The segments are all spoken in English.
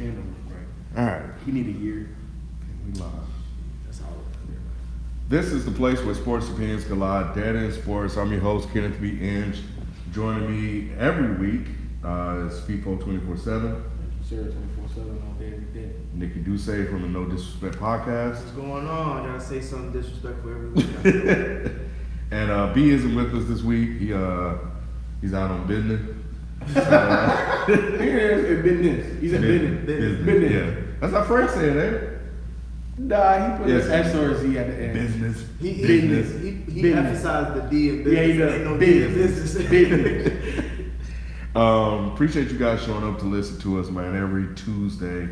handle it, right? All right. He need a year. We live. That's all. This is the place where sports opinions collide. Dead End Sports. I'm your host, Kenneth B. Inge. Joining me every week is FIFO 24/7. Sir, 24/7 all day, every day. Nikki Duce from the No Disrespect Podcast. What's going on? I gotta say something disrespectful every week. And B isn't with us this week. He's out on business. He's in business. He's in business. Yeah. That's how Frank said it. Nah, he put his S or Z at the end. Business. He emphasized the D in business. Yeah, he does. Ain't no D in business. Business. Appreciate you guys showing up to listen to us, man, every Tuesday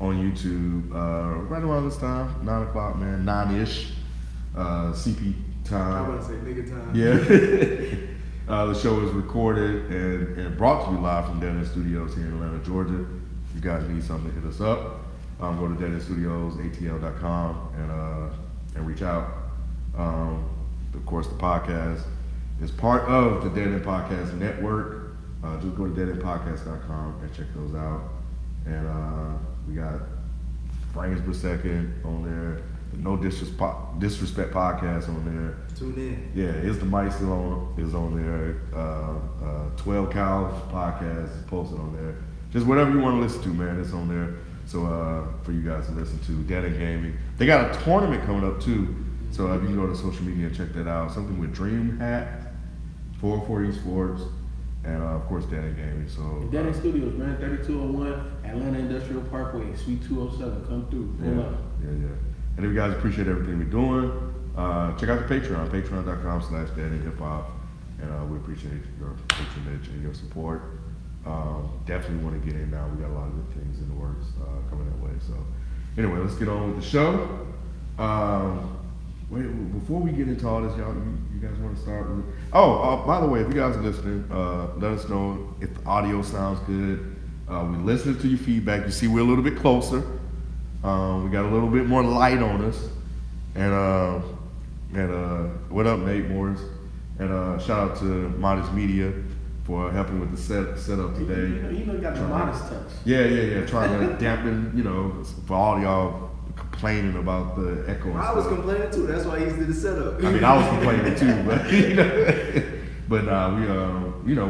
on YouTube. Right around this time, 9 o'clock, man, 9-ish, CP time. I'm about to say nigga time. Yeah. The show is recorded and brought to you live from Dead End Studios here in Atlanta, Georgia. If you guys need something, hit us up. Go to deadendstudiosatl.com and reach out. Of course, the podcast is part of the Dead End Podcast Network. Just go to deadendpodcast.com and check those out. And we got frames per second on there. The No Disrespect Podcast on there. Tune in. Yeah, Is the Mic Still On is on there. 12 Cows Podcast is posted on there. Just whatever you want to listen to, man, it's on there. So for you guys to listen to, Dead End Gaming. They got a tournament coming up too. So if you can go to social media and check that out. Something with Dream Hat, 404 Esports, and of course Dead End Gaming. So Dead End Studios, man, 3201 Atlanta Industrial Parkway, Suite 207. Come through. Yeah. And if you guys appreciate everything we're doing, check out the Patreon, patreon.com/deadendhiphop. And we appreciate your patronage and your support. Definitely want to get in now. We got a lot of good things in the works coming that way. So anyway, let's get on with the show. Wait, before we get into all this, y'all, you guys want to start with? By the way, if you guys are listening, let us know if the audio sounds good. We listening to your feedback. You see, we're a little bit closer. We got a little bit more light on us. And what up, Nate Morris? And shout out to Modest Media for helping with the setup today. You got the modest touch. Yeah. Trying to dampen, for all y'all complaining about the echo. I was complaining too. That's why he did the setup. I mean, I was complaining too, but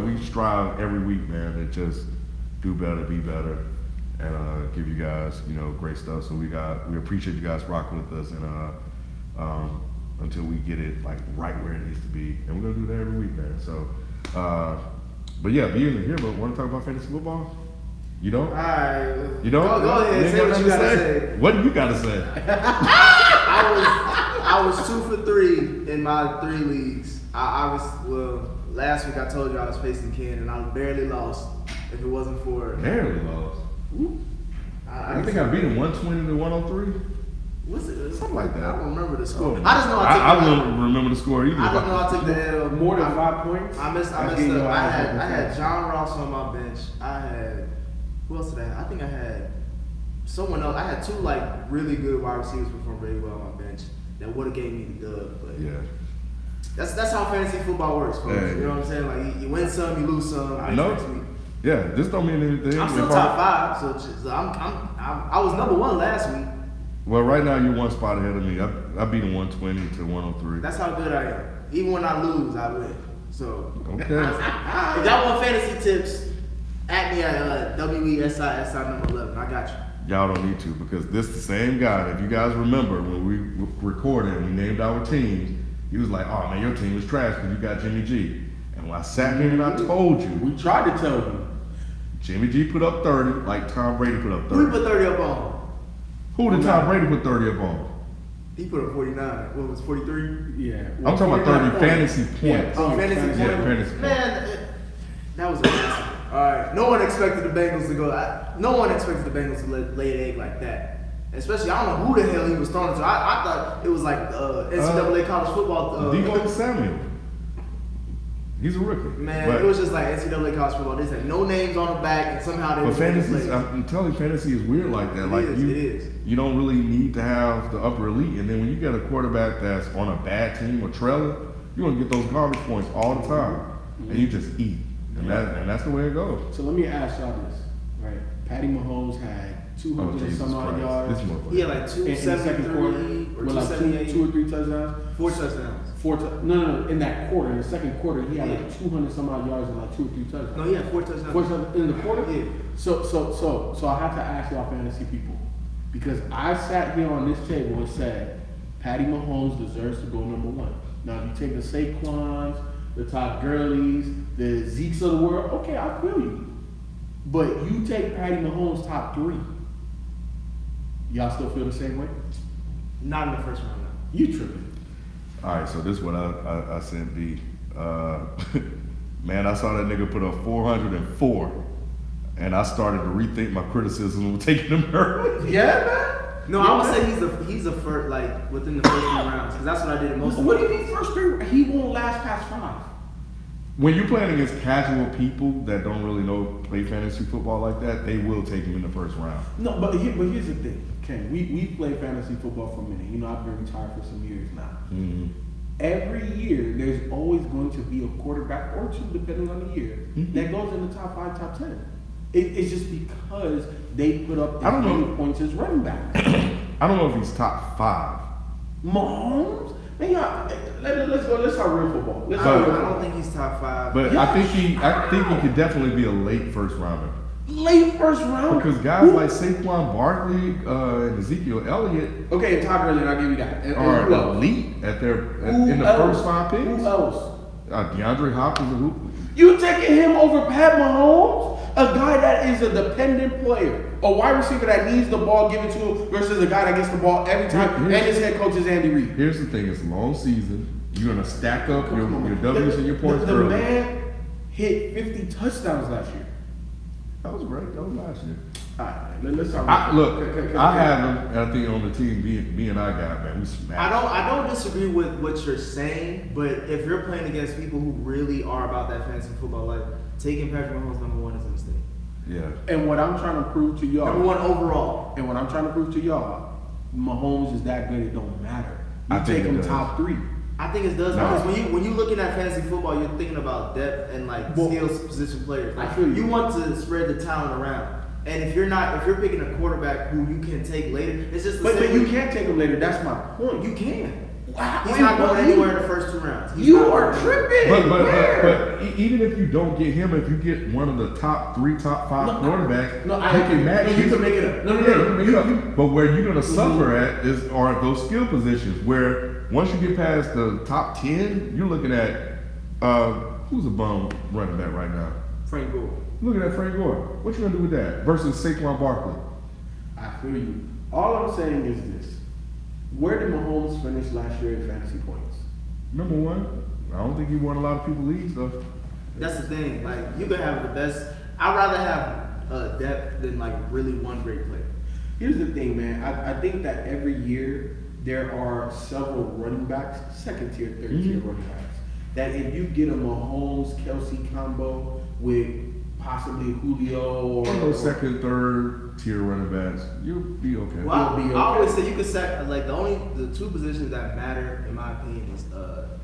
we strive every week, man, to just do better, be better, and give you guys, great stuff. So we appreciate you guys rocking with us, and until we get it like right where it needs to be, and we're gonna do that every week, man. So. But yeah, being here, but want to talk about fantasy football? You don't? All right. You don't? Go ahead. Say what you gotta say. What do you gotta say? I was 2 for 3 in my 3 leagues. Last week I told you I was facing Ken, and I barely lost. If it wasn't for barely lost. I think I beat him 120 to 103. Was it something like that? I don't remember the score. Oh, I just know I don't remember the score either. I don't know I took the L. More than 5 points. I messed up. I had John Ross on my bench. I had who else did I have? I think I had someone else. I had 2 really good wide receivers perform very well on my bench that would have gave me the dub. But yeah, that's how fantasy football works, folks. Yeah. You know what I'm saying? Like you win some, you lose some. I know. Yeah, this don't mean anything. I'm still top 5, so I was number 1 last week. Well, right now you're 1 spot ahead of me. I beat him 120 to 103. That's how good I am. Even when I lose, I win. So okay. If y'all want fantasy tips, at me at WESI number 11. I got you. Y'all don't need to, because this the same guy. If you guys remember when we recorded and we named our teams, he was like, "Oh man, your team is trash because you got Jimmy G." And when I sat here and I told you, we tried to tell you, Jimmy G put up 30, like Tom Brady put up 30. Who put 30 up on? Who did Tom Brady put 30 up on? He put up 49. What was 43? Yeah. I'm talking about 30 fantasy points. Yeah. Oh, fantasy points. Yeah, fantasy points. Man, that was amazing. All right. No one expected the Bengals to go. No one expected the Bengals to lay an egg like that. Especially, I don't know who the hell he was throwing to. I thought it was like NCAA college football. Deebo Samuel. He's a rookie. Man, it was just like NCAA college football. They had no names on the back, and somehow they. But fantasy, I'm telling you, fantasy is weird like that. It is. You don't really need to have the upper elite, and then when you get a quarterback that's on a bad team or trailer, you want to get those garbage points all the time, and you just eat, and that's the way it goes. So let me ask y'all this, right? Patty Mahomes had 200 and Jesus some odd Christ. yards. This motherfucker. He had like In the second quarter, 273 or with like 278. 2 or 3 touchdowns. 4 touchdowns. No. In that quarter, in the second quarter, he had Yeah. like 200 some odd yards and like 2 or 3 touchdowns. No, he had 4 touchdowns. 4 touchdowns in the quarter. Yeah. So I have to ask y'all fantasy people, because I sat here on this table and said Patty Mahomes deserves to go number 1. Now, if you take the Saquons, the Todd Gurleys, the Zekes of the world, okay, I feel you. But you take Patty Mahomes top 3. Y'all still feel the same way? Not in the first round, no. You tripping. All right, so this is what I sent B. Man, I saw that nigga put up 404, and I started to rethink my criticism of taking him early. Yeah, man. No, I would say he's a first, like within the first 3 rounds, because that's what I did in most of What do you mean first 3? He won't last past 5. When you're playing against casual people that don't really play fantasy football like that, they will take him in the first round. No, but here's the thing, Ken. We play fantasy football for a minute. You know, I've been retired for some years now. Mm-hmm. Every year, there's always going to be a quarterback or 2, depending on the year, that goes in the top 5, top 10. It's just because they put up as many points as running back. I don't know if he's top 5. Mahomes? Man, let's go. Let's talk real football. Let's I talk real don't football. think he's top 5. But I think he could definitely be a late first rounder. Late first round? Because guys like Saquon Barkley and Ezekiel Elliott Okay, and Todd Gurley, I'll give you that. And are who else? elite in the else? first 5 picks. Who else? DeAndre Hopkins and who? You taking him over Pat Mahomes? A guy that is a dependent player. A wide receiver that needs the ball given to him versus a guy that gets the ball every time. And his head coach is Andy Reid. Here's the thing, it's a long season. You're going to stack up your W's and your points The early. man hit 50 touchdowns last year. That was great. That was last year. All right, let's talk I about have him, I think, on the team me and I got, man. We smashed. I don't disagree with what you're saying, but if you're playing against people who really are about that fantasy football life, taking Patrick Mahomes number 1 is a mistake. Yeah. And what I'm trying to prove to y'all. Number 1 overall. And what I'm trying to prove to y'all, Mahomes is that good, it don't matter. You I think take it him does. top 3. I think it does, No. because when you looking at fantasy football, you're thinking about depth and like Well, skills position players. Like, I feel you. you want to spread the talent around. And if you're picking a quarterback who you can take later, it's just the But same you way- can't take him later. That's my point. You can. Wow. He's not going anywhere in the first 2 rounds. He's You not are going tripping. But even if you don't get him, if you get one of the top 3, top 5 quarterbacks, No, you can match. You can make it up. No, you But where you're gonna suffer at are those skill positions. Where once you get past the top 10, you're looking at who's a bum running back right now. Frank Gore. Looking at Frank Gore. What you gonna do with that versus Saquon Barkley? I feel you. All I'm saying is this. Where did Mahomes finish last year in fantasy points? Number 1, I don't think he won a lot of people leagues though. That's the thing. Like, you can have the best. I'd rather have depth than like really one great player. Here's the thing, man. I think that every year there are several running backs, 2nd tier, 3rd tier running backs, that if you get a Mahomes-Kelsey combo with possibly Julio or Those 2nd, 3rd tier running backs, you'll be okay. Well, You'll be I always okay. say you could sack like the 2 positions that matter in my opinion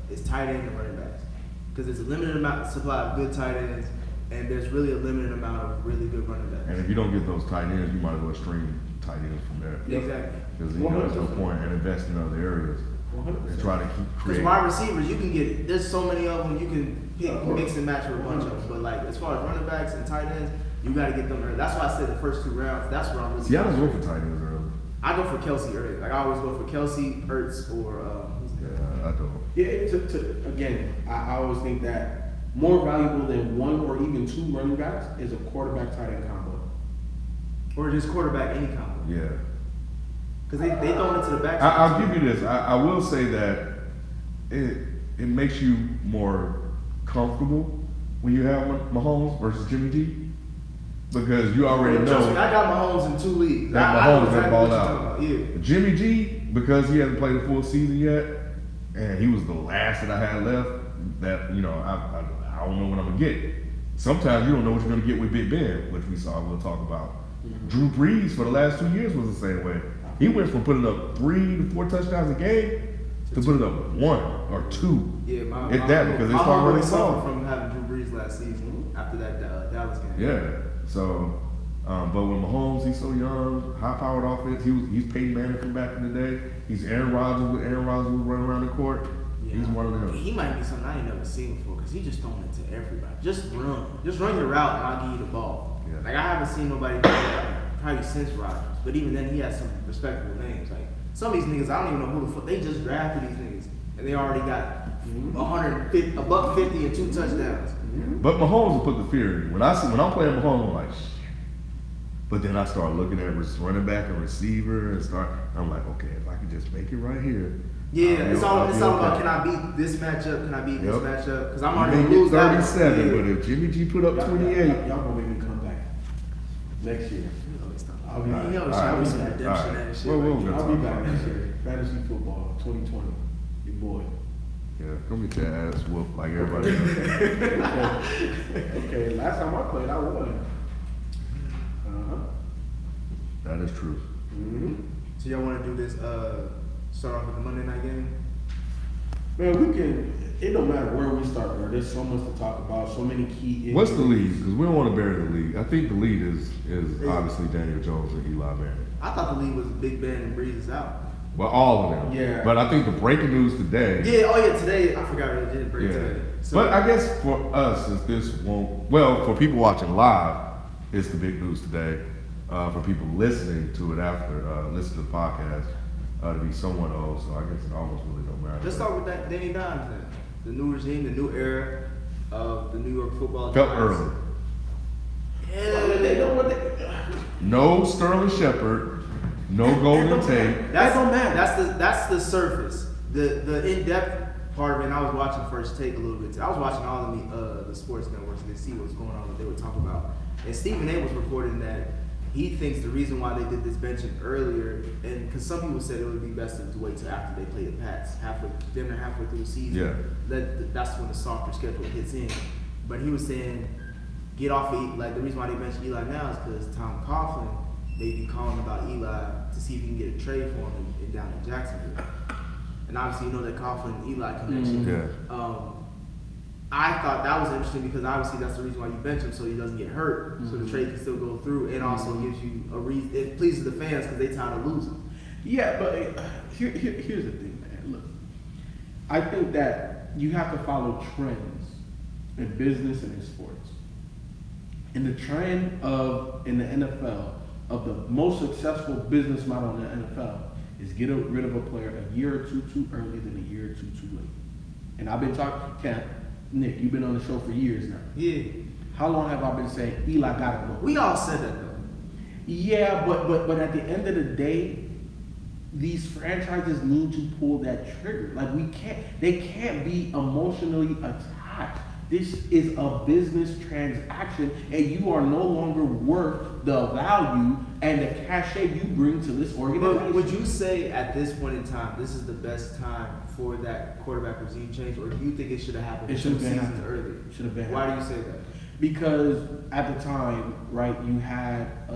is tight end and running backs, because there's a limited supply of good tight ends, and there's really a limited amount of really good running backs. And if you don't get those tight ends, you might as well stream tight ends from there. Exactly. Because there's no point in investing in other areas 100%. and try to keep Because creating. wide receivers, you can get there's so many of them you can pick, Of course. mix and match with a bunch of them. But like as far as running backs and tight ends, you got to get them early. That's why I said the first 2 rounds. That's where I'm really. See, I don't go for tight ends early. I go for Kelsey early. Like I always go for Kelsey, Ertz, or who's the Yeah, I don't. Yeah, again, I always think that more valuable than 1 or even 2 running backs is a quarterback tight end combo. or just quarterback any combo. Yeah. Because they throw it into the back. I'll give you this. I will say that it makes you more comfortable when you have Mahomes versus Jimmy G. Because you already Trust me, know I got Mahomes in 2 leagues. that I know Mahomes exactly can ball what you're out. talking about. Yeah. Jimmy G, because he hasn't played a full season yet, and he was the last that I had left, that, you know, I don't know what I'm going to get. Sometimes you don't know what you're going to get with Big Ben, which we'll talk about. Drew Brees for the last 2 years was the same way. He went from putting up 3 to 4 touchdowns a game to putting up 1 or 2. Yeah, If that, because they start running suffered ball. from having Drew Brees last season after that Dallas game. Yeah. So, But with Mahomes, he's so young, high-powered offense. He's Peyton Manning from back in the day. He's Aaron Rodgers with running around the court. Yeah. He's one of them. He might be something I ain't never seen before because he just throwing it to everybody. Just run your route and I'll give you the ball. Yeah. Like I haven't seen nobody do that probably since Rodgers. But even then, he has some respectable names. Like some of these niggas, I don't even know who the fuck they just drafted these niggas and they already got $150 and 2 touchdowns. But Mahomes will put the fear in me. When I'm playing Mahomes, I'm like, shit. But then I start looking at running back and receiver and I'm like, okay, if I can just make it right here. Yeah, it's all about can I beat this matchup? Can I beat this matchup? Because I'm already gonna lose 37, but if Jimmy G put up 28, y'all gonna make me come back next year. I'll be back. We'll next year. Fantasy football 2020. Your boy. Yeah, come get your ass whooped like everybody else. Okay, last time I played, I won. That is true. So y'all want to do this? Start off with the Monday night game. Man, we can. It don't matter where we start, bro. There's so much to talk about. So many key injuries. What's the lead? Because we don't want to bury the lead. I think the lead is obviously Daniel Jones and Eli Manning. I thought the lead was Big Ben and Breeze is out. Well, all of them. Yeah. But I think the breaking news today. Yeah. Today I forgot it didn't break today. So, but I guess for us, since this won't. Well, for people watching live, it's the big news today. For people listening to it after, listen to the podcast, to be someone else. So I guess it almost really don't matter. Let's start with that Danny Dimes then. The new regime, the new era of the New York football. Felt Giants. early. Yeah, they know what they. No Sterling Shepard, no Golden Tate. That don't matter. That's the surface. The in-depth part of it. And I was watching First Take a little bit. I was watching all of the sports networks to see what's going on, what they were talking about. And Stephen A. was reporting that he thinks the reason why they did this benching earlier, and because some people said it would be best to wait till after they play the Pats, halfway through the season. Yeah. That's when the softer schedule hits in. But he was saying, get off of like the reason why they mentioned Eli now is because Tom Coughlin may be calling about Eli to see if he can get a trade for him down in Jacksonville. And obviously you know that Coughlin and Eli connection. Yeah. I thought that was interesting because obviously that's the reason why you bench him so he doesn't get hurt, so the trade can still go through, and also gives you a reason. It pleases the fans because they tired of losing. Yeah, but here's the thing, man. Look, I think that you have to follow trends in business and in sports. And the trend in the NFL of the most successful business model in the NFL is get rid of a player a year or two too early than a year or two too late. And I've been talking, Nick, you've been on the show for years now. Yeah. How long have I been saying Eli gotta go? We all said that though. Yeah, but at the end of the day, these franchises need to pull that trigger. Like they can't be emotionally attached. This is a business transaction, and you are no longer worth the value and the cachet you bring to this organization. But would you say at this point in time, this is the best time for that quarterback regime change, or do you think it should have happened 2 seasons earlier? Should have been. Why do you say that? Because at the time, right, you had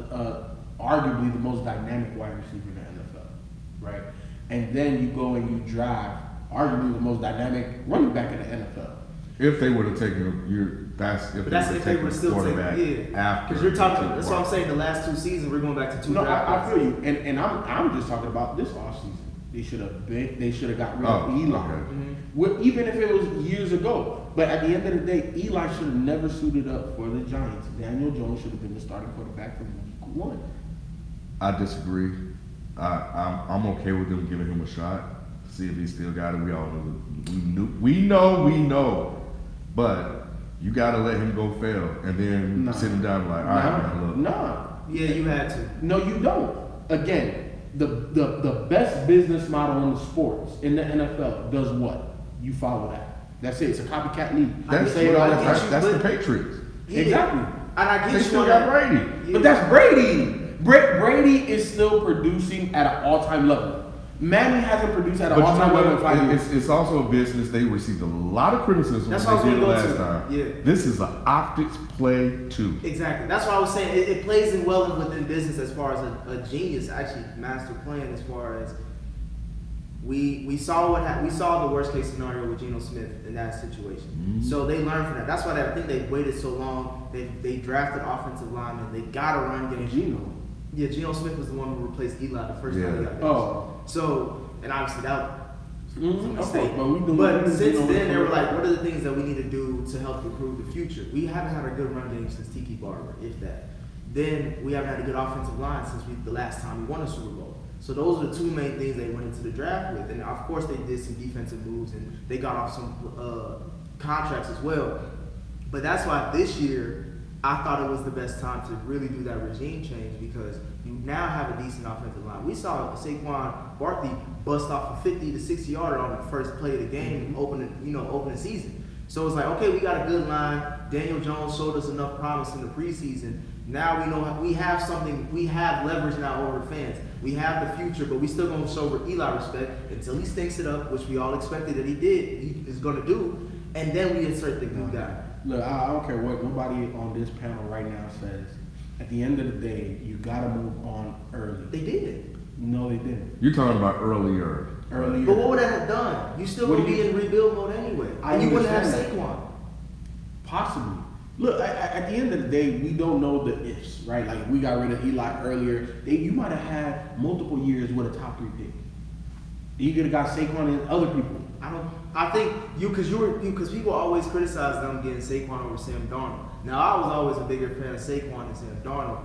arguably the most dynamic wide receiver in the NFL, right? And then you go and you draft arguably the most dynamic running back in the NFL. If they would have taken that's if they would have still taken after. Because you're talking. That's what I'm saying. The last 2 seasons, we're going back to 2 draft. I feel you, and I'm just talking about this offseason. They should have got rid of Eli. Okay. Even if it was years ago. But at the end of the day, Eli should have never suited up for the Giants. Daniel Jones should have been the starting quarterback from week 1. I disagree. I'm okay with them giving him a shot. See if he still got it. We all know. We know. But you gotta let him go fail, and then sit him down like, all right, man, look. Nah. Yeah, you had to. No, you don't. Again, the best business model in the sports in the NFL does what? You follow that. That's it. It's a copycat league. That's the Patriots. Yeah. Exactly. And I get they you still got Brady. Yeah. But that's Brady. Brady is still producing at an all-time level. Manning hasn't produced at an all-time level in 5 years. It's also a business. They received a lot of criticism That's when what they I did it was last going to. time. Yeah. This is an optics play too. Exactly. That's why I was saying it plays in well within business as far as a genius actually master plan as far as We saw we saw the worst case scenario with Geno Smith in that situation. Mm-hmm. So they learned from that. That's why I think they waited so long. They drafted offensive linemen. They got a run game. Geno. Yeah, Geno Smith was the one who replaced Eli the first time he got there. Oh. So, and obviously that was a Of mistake. course, But since then, they were like, what are the things that we need to do to help improve the future? We haven't had a good run game since Tiki Barber, if that. Then we haven't had a good offensive line since the last time we won a Super Bowl. So those are the two main things they went into the draft with. And of course they did some defensive moves and they got off some contracts as well. But that's why this year, I thought it was the best time to really do that regime change because you now have a decent offensive line. We saw Saquon Barkley bust off a 50 to 60 yarder on the first play of the game, opening season. So it's like, okay, we got a good line. Daniel Jones showed us enough promise in the preseason. Now we know we have something. We have leverage now over fans. We have the future, but we still gonna show Eli respect until he stinks it up, which we all expected that he did. He is gonna do, and then we insert the new guy. Look, I don't care what nobody on this panel right now says. At the end of the day, you gotta move on early. They did. No, they didn't. You're talking about earlier. Earlier. But what would that have done? You still would be in rebuild mode anyway. And you wouldn't have Saquon. Possibly. Look, at the end of the day, we don't know the ifs, right? Like, we got rid of Eli earlier. You might have had multiple years with a top 3 pick. You could have got Saquon and other people. I think because people always criticize them getting Saquon over Sam Darnold. Now, I was always a bigger fan of Saquon than Sam Darnold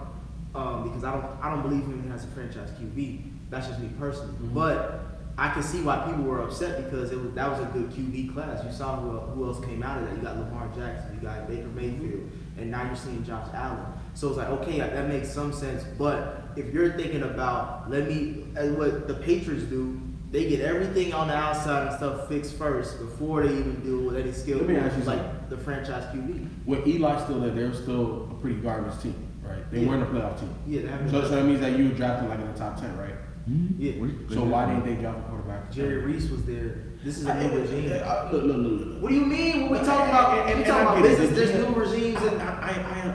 because I don't believe him as a franchise QB. That's just me personally. Mm-hmm. But I can see why people were upset because that was a good QB class. You saw who else came out of that. You got Lamar Jackson, you got Baker Mayfield, and now you're seeing Josh Allen. So it's like, okay, that makes some sense. But if you're thinking about what the Patriots do, they get everything on the outside and stuff fixed first before they even deal with any skill. Let me ask you like something. the franchise QB. With Eli still there, they're still a pretty garbage team, right? They weren't a playoff team. Yeah, they haven't. So that means that you drafted like in the top 10, right? Mm-hmm. Yeah. So why didn't they draft a quarterback? Jerry Reese was there. This is a new regime. Look. What do you mean? What we talking about? We talking about business. There's new regimes. I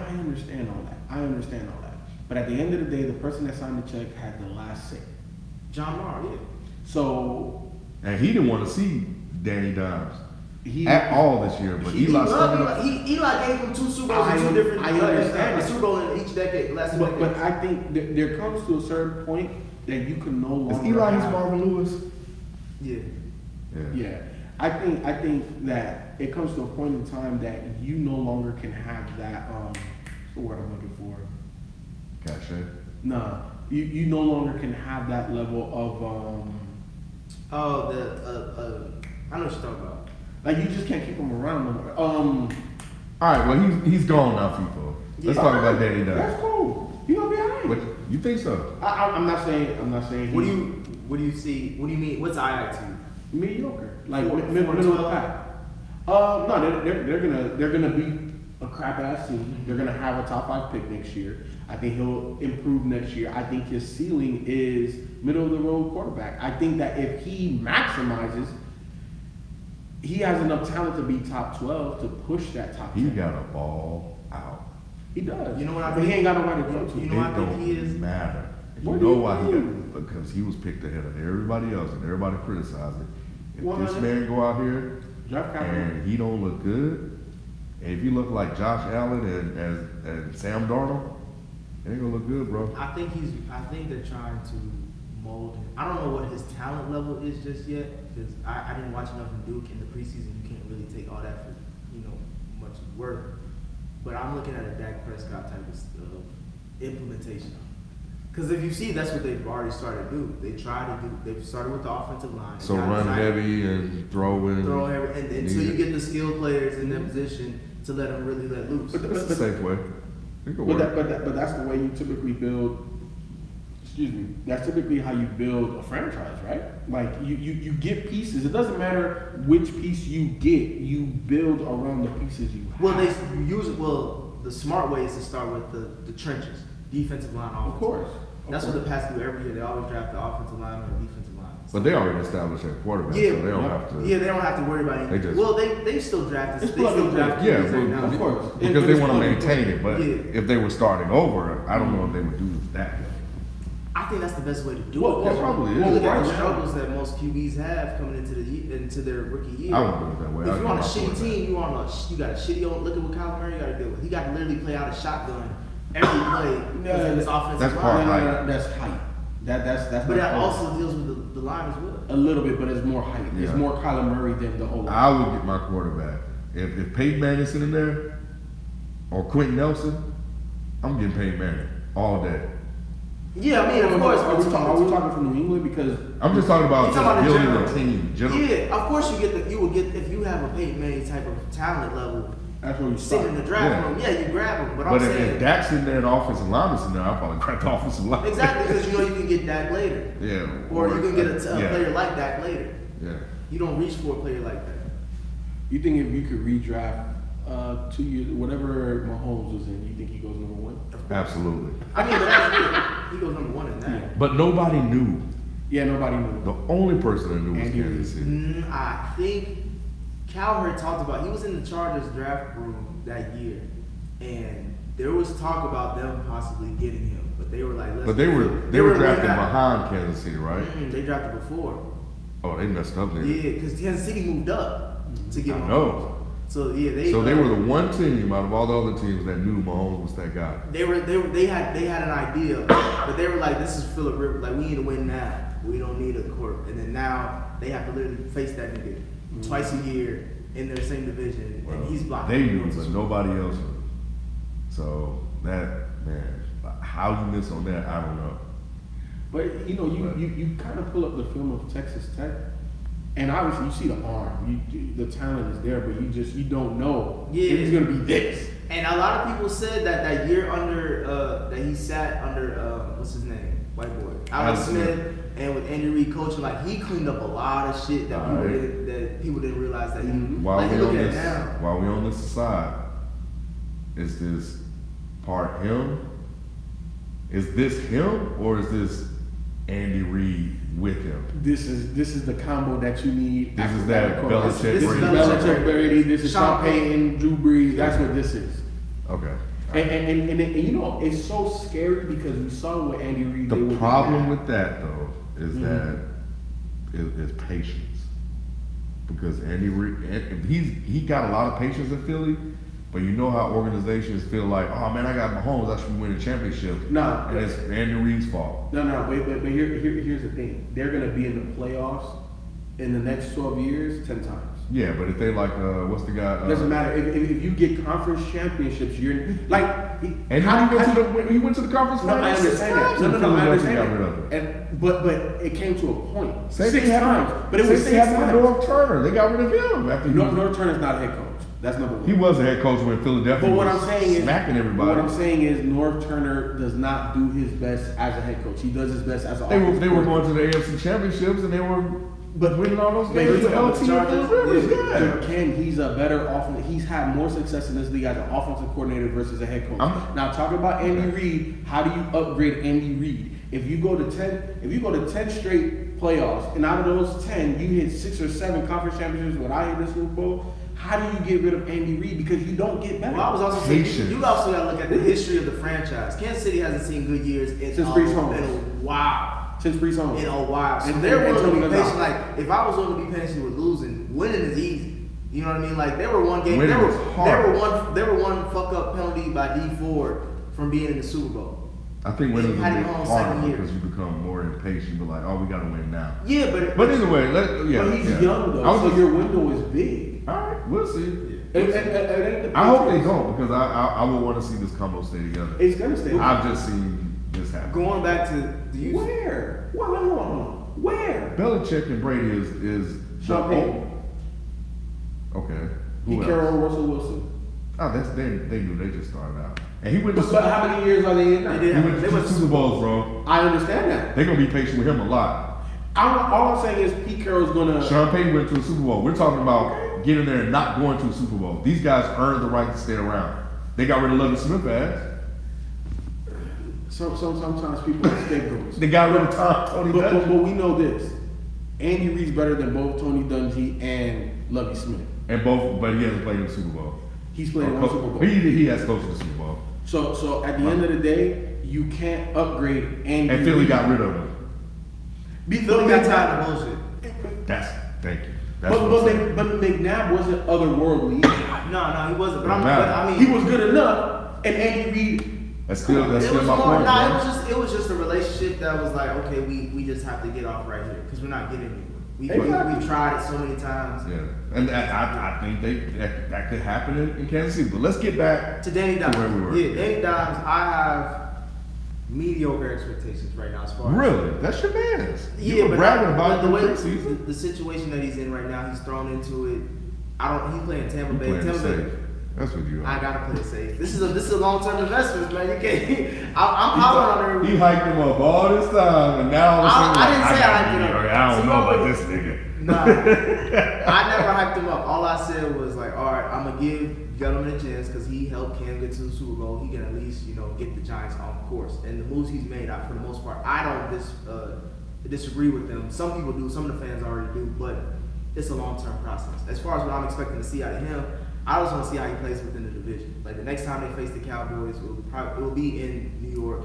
understand all that. I understand all that. But at the end of the day, the person that signed the check had the last say. John Maher, yeah. So. And he didn't want to see Danny Dimes at all this year, but Eli gave him 2 Super Bowls in 2 different. I understand a Super Bowl in each decade. But I think there comes to a certain point that you can no longer. Is Eli his Marvin Lewis? Yeah. I think that it comes to a point in time that you no longer can have that. What's the word I'm looking for? Cachet. Nah, you no longer can have that level of. I know what you're talking about. Like, you just can't keep him around no more. All right, well, he's gone now, people. Let's talk about Danny Dimes. That's cool. He gonna be alright. What you think so? I'm not saying. What do you see? What do you mean? What's I to you? Mediocre, like middle of the pack. No, they're gonna be a crap ass team. They're gonna have a top 5 pick next year. I think he'll improve next year. I think his ceiling is middle of the road quarterback. I think that if he maximizes, he has enough talent to be top 12 to push that top 10. He got a ball out. He does. You know what I But think? he ain't got nobody to go to. You know what I think he is? Matter. What You do know you why he mean? got, because he was picked ahead of everybody else and everybody criticized it. If Well, this man go out here Draft capital. and he don't look good, and if he look like Josh Allen and Sam Darnold, it ain't gonna look good, bro. I think they're trying to mold him. I don't know what his talent level is just yet because I didn't watch enough of Duke in the preseason. You can't really take all that for much work. But I'm looking at a Dak Prescott type of implementation. Because if you see, that's what they've already started to do. They've started with the offensive line. So run heavy and throw heavy, and until you get the skilled players in their position to let them really let loose. That's the safe way. But that's the way you typically build. Excuse me. That's typically how you build a franchise, right? Like you get pieces. It doesn't matter which piece you get. You build around the pieces you have. Well, the smart way is to start with the trenches, defensive line, offensive. Of course. That's what the Pats do every year. They always draft the offensive line or the defensive line. But they already established their quarterback, so they don't have to. Yeah, they don't have to worry about anything. They still draft this. It's plug and play. Yeah, right now. Of course. Because they want to maintain it. But Yeah. if they were starting over, I don't know if they would do that. I think that's the best way to do Well, it. That probably You is. look at right the now- struggles that most QBs have coming into their rookie year. I wouldn't do it that way. If I'd you're on a give my shitty quarterback. team, you got a shitty old. Look at what Kyler Murray got to deal with. He got to literally play out a shotgun every play because of his offensive That's line. part height. That's height. That's But not that height. also deals with the line as well. A little bit, but it's more height. It's Yeah. more Kyler Murray than the whole. I would get my quarterback. If Peyton Manning's sitting there, or Quentin Nelson, I'm getting Peyton Manning all day. Yeah, I mean, of course. Are we talking from New England? Because I'm just talking about You're talking just about building in a general. team. General. Yeah, of course you would get if you have a Peyton Manning type of talent level that's where you sitting in start. the draft Yeah. room. Yeah, you grab him. But I'm But saying if Dak's in there and the offensive lineman's in there, I'll probably grab the offensive line. exactly because you know you can get Dak later, Yeah. or you can get a yeah. player like Dak later. Yeah. You don't reach for a player like that. You think if you could redraft 2 years, whatever Mahomes was in, you think he goes number one? Absolutely. I mean, but that's good. He goes number one in that. But nobody knew. Yeah, nobody knew. The only person that knew was Andy Kansas City. I think Cowherd talked about. He was in the Chargers draft room that year, and there was talk about them possibly getting him, but they were like, let's But they were were drafted way back. behind Kansas City, right? They drafted before. Oh, they messed up there. Yeah, because Kansas City moved up to get I Mahomes. know. So yeah, They were the one team out of all the other teams that knew Mahomes was that guy. They had an idea, but they were like, this is Phillip Rivers. Like, we need to win now. We don't need a court. And then now they have to literally face that nigga twice a year in their same division, and he's blocking. They knew, but nobody else knew. So that, man, how you miss on that, I don't know. But you know, you kind of pull up the film of Texas Tech, and obviously you see the arm, the talent is there, but you don't know if it's gonna be this. And a lot of people said that year under that he sat under what's his name, white boy, Alex Smith, and with Andy Reid coaching, like he cleaned up a lot of shit that people didn't realize that he. While Like, we look on at it this, now. while we on this side, is this part him? Is this him, or is this Andy Reid with him? This is the combo that you need. This is that Belichick This is Brady. Belichick Brady. This is Sean Sean Payton, Drew Brees. That's what this is. Okay. And you know, it's so scary because we saw what Andy Reid did The with problem that. with that though is that is patience. Because Andy Reid, he got a lot of patience in Philly, but you know how organizations feel like, oh man, I got Mahomes, I should win a championship. No. And it's Andy Reid's fault. No, but here's the thing. They're gonna be in the playoffs in the next 12 years 10 times. Yeah, but if they like, what's the guy? Doesn't matter if you get conference championships. You're like, And he went to the conference No, I finals understand that. 6 No, times I and understand got rid of that. it. But it came to a point. Same Six thing happened. times, but it was Same 6 thing happened with times. North Turner. They got rid of him after he North Turner's not a head coach. That's number one. He was a head coach when Philadelphia But what was I'm saying is, smacking everybody. what I'm saying is, North Turner does not do his best as a head coach. He does his best as an They were offensive going coordinator. to the AFC championships and they were But winning all those But games you're with talking LT and about Phil Chargers? Rivers. Yeah. Yeah. But Ken, he's a better offense. He's had more success in this league as an offensive coordinator versus a head coach. Now talking about Andy Reid, how do you upgrade Andy Reid? If you go to 10 straight playoffs, and out of those 10, you hit 6 or 7 conference championships without hitting the Super Bowl, how do you get rid of Andy Reid? Because you don't get better. Well, I was also saying, you also got to look at the history of the franchise. Kansas City hasn't seen good years in Since Brees Hall. in a while. Since Brees Hall. In a while. So And they're and willing to Tony be patient. Gonzalez. Like, if I was willing to be patient with losing, winning is easy. You know what I mean? Like, they were one game. Winning They is hard. were one fuck up penalty by D Ford from being in the Super Bowl. I think winners Patty will be Mahomes' harder second year. because you become more impatient. But like, oh, we got to win now. Yeah, But anyway, But he's young though, I was so just- your window is big. All right, we'll see. I I hope they don't because I would want to see this combo stay together. It's gonna stay. I've just seen this happen. going back to the Where? Hold on. Where? Belichick and Brady is Sean Payton. Okay. Pete Who else? Carroll, Russell Wilson. Oh, they knew they just started out. And he went to But how many years are they in now? They did. he went They to went two to Super Bowls, bro. I understand that. They're gonna be patient with him a lot. All I'm saying is Pete Carroll's gonna. Sean Payton went to a Super Bowl. We're talking about getting there and not going to a Super Bowl. These guys earned the right to stay around. They got rid of Lovie Smith ass. Sometimes people are scapegoats. They got rid of Tony But Dungy. we know this. Andy Reid's better than both Tony Dungy and Lovie Smith. And both, but he hasn't played in the Super Bowl. He's played in one Super Bowl. He has coached in the Super Bowl. So at the end of the day, you can't upgrade and Philly got rid of him. Philly got tired of bullshit. Thank you. That's But McNabb wasn't otherworldly. No, he wasn't. But I mean, he was good enough, and Andy Reid. That's still my point. Nah, it was just a relationship that was like, okay, we just have to get off right here because we're not getting anywhere. We've tried it so many times. Yeah, and I think that could happen in Kansas City. But let's get back to Danny Dimes. Where we were. Yeah, Danny Dimes. I have mediocre expectations right now as far as really. That's your man's. Yeah, you were bragging about the way preseason. the situation that he's in right now, he's thrown into it. He's playing Tampa Bay. Tampa Bay. That's what you are. I gotta play it safe. This is a long-term investment, man. You can't. I'm hollering on everybody. He hyped him up all this time, and now I didn't say I hyped him up. I don't know about this nigga. Nah, I never hyped him up. All I said was like, all right, I'm gonna give Gentleman a chance because he helped Cam get to the Super Bowl. He can at least get the Giants on course. And the moves he's made, for the most part, I don't disagree with them. Some people do. Some of the fans already do, but it's a long-term process. As far as what I'm expecting to see out of him. I just want to see how he plays within the division. Like the next time they face the Cowboys, it will be in New York.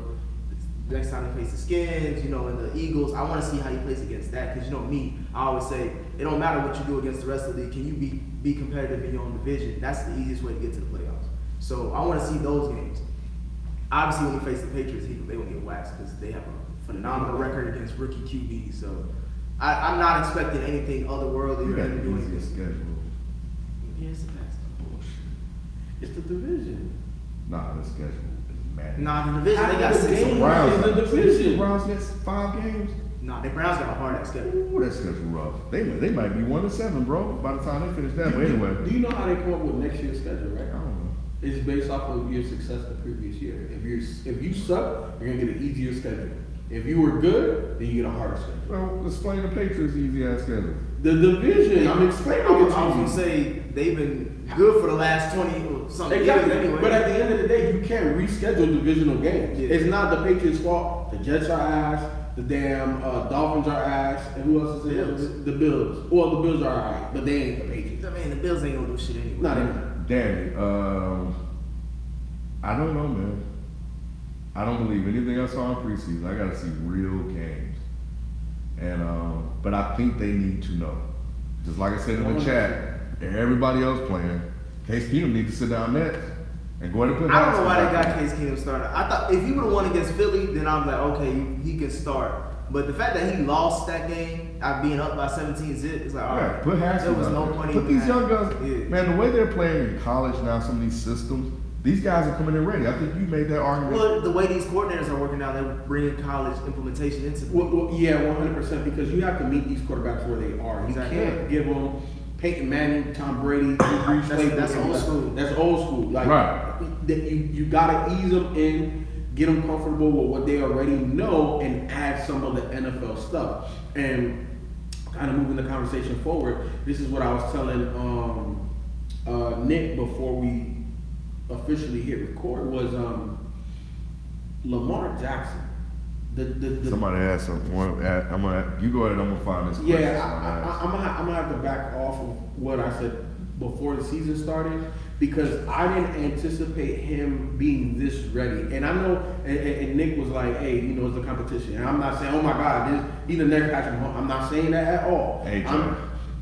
The next time they face the Skins, and the Eagles, I want to see how he plays against that. Because me, I always say it don't matter what you do against the rest of the league. Can you be competitive in your own division? That's the easiest way to get to the playoffs. So I want to see those games. Obviously, when we face the Patriots, they will get waxed because they have a phenomenal record against rookie QBs. So I'm not expecting anything otherworldly or anything to do anything. Schedule. Yeah, it's the best. It's the division. Nah, the schedule is mad. Nah, the division, they got 6 games. Browns, the division. Browns get 5 games. Nah, the Browns got a hard ass schedule. Ooh, that schedule rough. They might be 1-7, bro. By the time they finish that, but anyway. Do you know how they come up with next year's schedule, right? I don't know. It's based off of your success the previous year. If you suck, you're gonna get an easier schedule. If you were good, then you get a harder schedule. Well, explain the Patriots' easy ass schedule. The division, I'm explaining it to I was you. gonna say they've been good for the last 20 or something Exactly. years anyway. But at the end of the day, you can't reschedule divisional games. Yeah. It's not the Patriots' fault. The Jets are ass. The damn Dolphins are ass. And who else is Bills. it? The Bills. Well, the Bills are alright, but they ain't the Patriots. I mean, the Bills ain't gonna do shit anyway. Not even. Danny, I don't know, man. I don't believe anything I saw in preseason. I gotta see real games. And but I think they need to know. Just like I said in the chat, everybody else playing, Case Keenum needs to sit down next and go ahead and put. I don't know why they got Case Keenum started. I thought if he would have won against Philly, then I'm like, okay, he can start. But the fact that he lost that game, being up by 17-zip, it's like, all right, put Haskins. there was no point. Put these young guys, yeah. man. The way they're playing in college now, some of these systems, these guys are coming in ready. I think you made that argument. Well, the way these coordinators are working now, they're bringing college implementation into it. Well, yeah, 100%. Because you have to meet these quarterbacks where they are. You Exactly. can't give them Peyton Manning, Tom Brady, Drew Brees. That's old school. That's old school. Like Right. You gotta ease them in, get them comfortable with what they already know, and add some of the NFL stuff. And kind of moving the conversation forward, this is what I was telling Nick before we officially hit record was Lamar Jackson. Somebody asked something. You go ahead. I'm gonna find this. Yeah, I'm gonna have to back off of what I said before the season started because I didn't anticipate him being this ready. And I know, and Nick was like, "Hey, it's the competition." And I'm not saying, "Oh my God, he's the next Patrick Mahomes." I'm not saying that at all. Hey,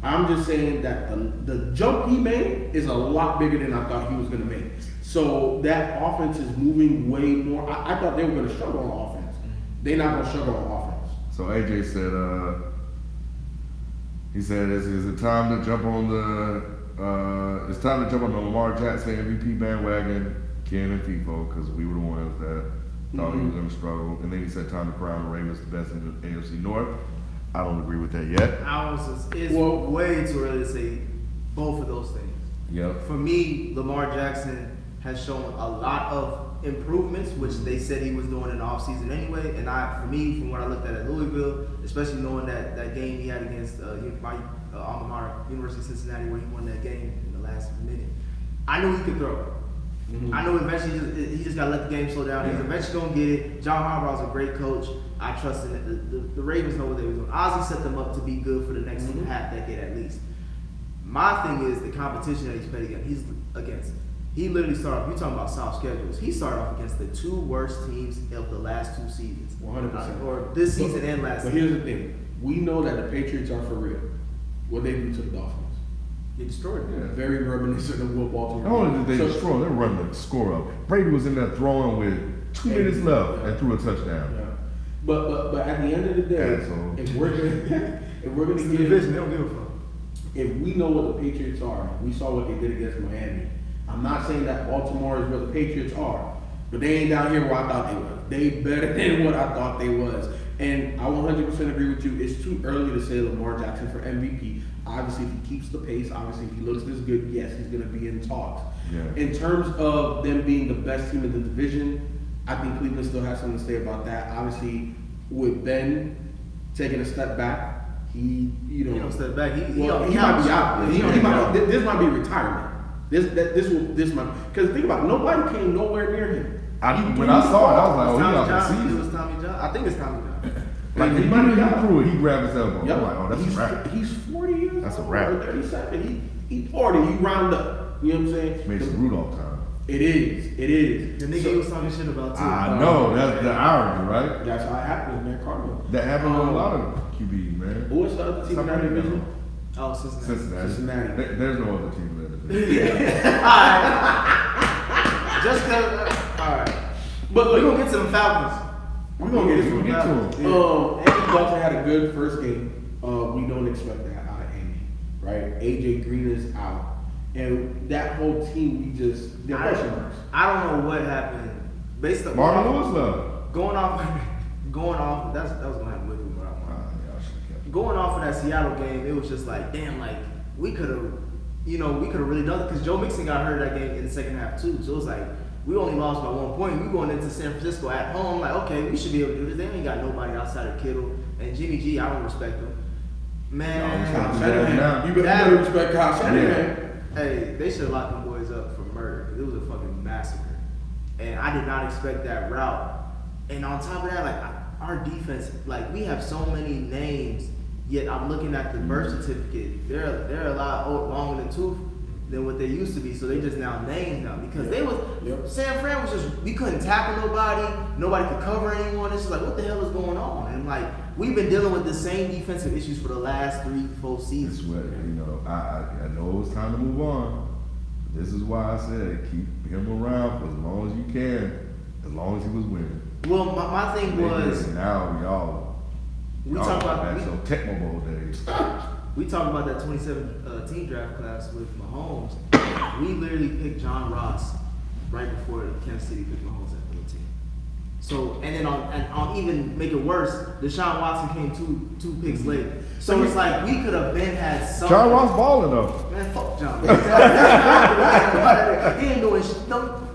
I'm just saying that the jump he made is a lot bigger than I thought he was gonna make. So that offense is moving way more. I thought they were gonna struggle on offense. They're not gonna struggle on offense. So AJ said, he said, is it time to jump on it's time to jump on the Lamar Jackson MVP bandwagon, Ken and FIFO, because we were the ones that thought he was gonna struggle. And then he said, time to crown the Ravens the best in the AFC North. I don't agree with that yet. It's way too early to say both of those things. Yep. For me, Lamar Jackson has shown a lot of improvements, which they said he was doing in the offseason anyway. And for me, from what I looked at Louisville, especially knowing that game he had against my alma mater, University of Cincinnati, where he won that game in the last minute, I knew he could throw. Mm-hmm. I know eventually he just got to let the game slow down. He's eventually going to get it. John Harbaugh's a great coach. I trust in it. The Ravens know what they were doing. Ozzie set them up to be good for the next half decade at least. My thing is the competition that he's played against. He literally started off, you talking about soft schedules. He started off against the 2 worst teams of the last 2 seasons. 100%. Or this season and last But season. here's the thing. We know that the Patriots are for real. What they do to the Dolphins. He destroyed it. Yeah. Very reminiscent of what Baltimore Not only did they So- destroy, they run the score up. Brady was in there throwing with 2 minutes left and threw a touchdown. Yeah. But at the end of the day, Asshole. if we're gonna It's the give division, they don't give a fuck. if we know what the Patriots are, we saw what they did against Miami. I'm not saying that Baltimore is where the Patriots are, but they ain't down here where I thought they was. They better than what I thought they was. And I 100% agree with you. It's too early to say Lamar Jackson for MVP. Obviously, if he keeps the pace, obviously if he looks this good, yes, he's going to be in talks. Yeah. In terms of them being the best team in the division, I think Cleveland still has something to say about that. Obviously, with Ben taking a step back, he He don't step back. He might be out. This might be retirement. This might, because think about it, nobody came nowhere near him. When I saw it, I was like, oh, Tommy he off the John. It season. was Tommy John. I think it's Tommy John. Like, he threw it, he grabbed his elbow. Yep. I'm like, oh, that's a wrap. He's 40 years That's a old, wrap. or 37. He's 40. You round up. You know what I'm saying? Mason Rudolph time. It is. The nigga he was talking shit about too. I know, that's the irony, right? That's how it happens, man. Cardinal. That happened with a lot of QBs, man. What's the other team in that division? Oh, Cincinnati. Cincinnati. There's no other team in that division. Alright. Just cause, alright. But We're look, gonna get to them Falcons. We're gonna get to him. Andy Dalton had a good first game. We don't expect that out of Andy, right? AJ Green is out, and that whole team, they're question marks. I don't know what happened. Based on Marvin Lewis left. going off. That was gonna happen with me, but I'm going off of that Seattle game. It was just like, damn, like we could have really done it because Joe Mixon got hurt that game in the second half too. So it was like we only lost by 1 point. We going into San Francisco at home, like okay, we should be able to do this. They ain't got nobody outside of Kittle and Jimmy G. I don't respect them, man. You better respect Kyle Shanahan. Hey, they should have locked them boys up for murder. It was a fucking massacre. And I did not expect that route. And on top of that, like our defense, like we have so many names, yet I'm looking at the birth certificate. They're a lot longer in the tooth than what they used to be. So they just now names now because they was San Fran was just we couldn't tackle nobody could cover anyone. It's just like what the hell is going on? And like we've been dealing with the same defensive issues for the last 3-4 seasons. This way, I know it was time to move on. This is why I said keep him around for as long as you can, as long as he was winning. Well, my thing was now we talk about back to Tecmo Bowl days. We talked about that 2017 draft class with Mahomes. We literally picked John Ross right before Kansas City picked Mahomes at 14. So, and then on even make it worse, Deshaun Watson came two picks later. So it's like we could have been had something. John Ross balling though. Man, fuck John. He ain't doing shit.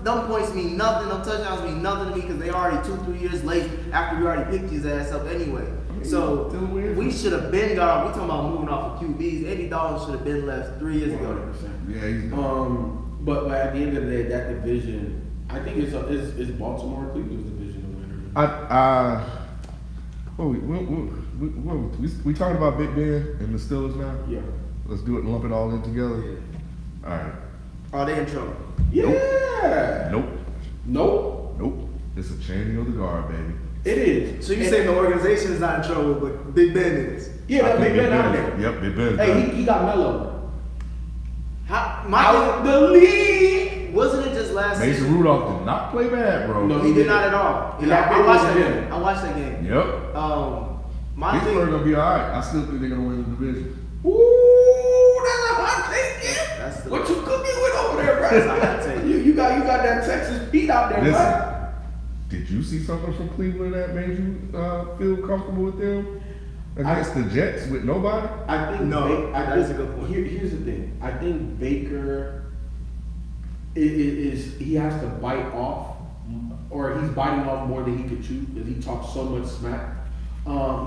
Them points mean nothing. Them touchdowns mean nothing to me because they already 2-3 years late after we already picked his ass up anyway. So we should have been gone. We talking about moving off of QBs. Andy Dalton should have been left 3 years ago. 100%. Yeah, he's But at the end of the day, that division, I think it's Baltimore Cleveland's division the winner. we talking about Big Ben and the Steelers now? Yeah. Let's do it and lump it all in together. Yeah. All right. Are they in trouble? Yeah. Nope. It's a changing of the guard, baby. It is. So you saying the organization is not in trouble, but Big Ben is? Yeah, that I think Big Ben out there. Yep, Big Ben. Hey, he got mellow. Out the league. Wasn't it just last Mason season? Rudolph did not play bad, bro. No, he did not at all. He got I watched that game. I watched that game. Yep. My Pittsburgh thing. gonna be all right. I still think they're gonna win the division. Ooh, that's a hot take. That's the- What you cooking with over there, That's a hot Bryce? take. You got that Texas beat out there, Listen, right? did you see something from Cleveland that made you feel comfortable with them against the Jets with nobody? I think that's a good point. Here's the thing. I think Baker is he has to bite off, or he's biting off more than he could chew because he talks so much smack.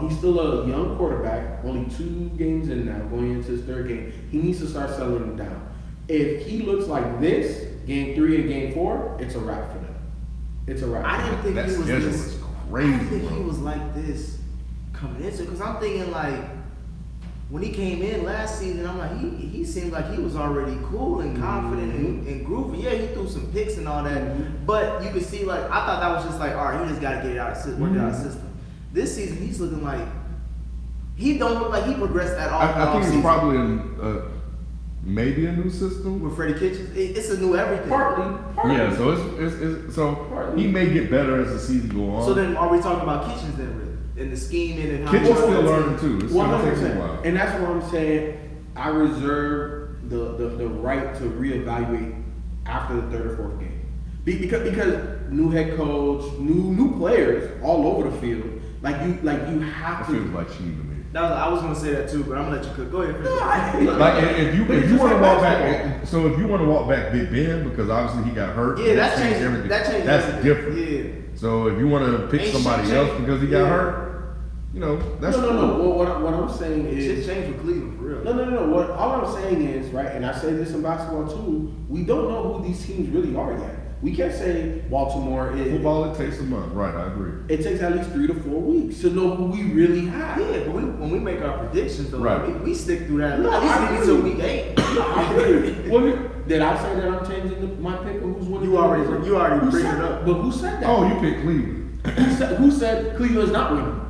He's still a young quarterback, only 2 games in now, going into his 3rd game. He needs to start settling him down. If he looks like this, game 3 and game 4, it's a wrap for them. It's a wrap. I didn't think That he was schedule this. is I crazy, didn't think bro. he was like this coming into because I'm thinking like when he came in last season, I'm like, he seemed like he was already cool and confident and groovy. Yeah, he threw some picks and all that, but you could see, like, I thought that was just like, all right, he just got to get it out of system, work it out of system. This season, he's looking like, he don't look like he progressed at all. I think it's probably maybe a new system with Freddie Kitchens. It's a new everything. Partly. Yeah, so it's he may get better as the season go on. So then, are we talking about Kitchens then, really? And the scheming and how Kitchens still learning too. It's 100%. And that's what I'm saying. I reserve the right to reevaluate after the third or fourth game, because new head coach, new players all over the field. Like you have to. It feels like cheating to me. I was gonna say that too, but I'm gonna let you cook. Go ahead. Like if you want to walk back, so if you want to walk back Big Ben because obviously he got hurt. Yeah, that changed everything. That's different. Yeah. So if you want to pick somebody else because he got hurt, that's no. Well, what I'm saying is shit changed with Cleveland for real. No. All I'm saying is, right, and I say this in basketball too. We don't know who these teams really are yet. We can't say Baltimore is football. It takes a month, right? I agree. It takes at least 3 to 4 weeks to know who we really have. Yeah, but when we make our predictions, though, right. we stick through that. No, at least until week 8. I agree. Well, did I say that I'm changing my pick of who's winning? You already bring it up. But who said that? Oh, you picked Cleveland. Who said Cleveland's not winning?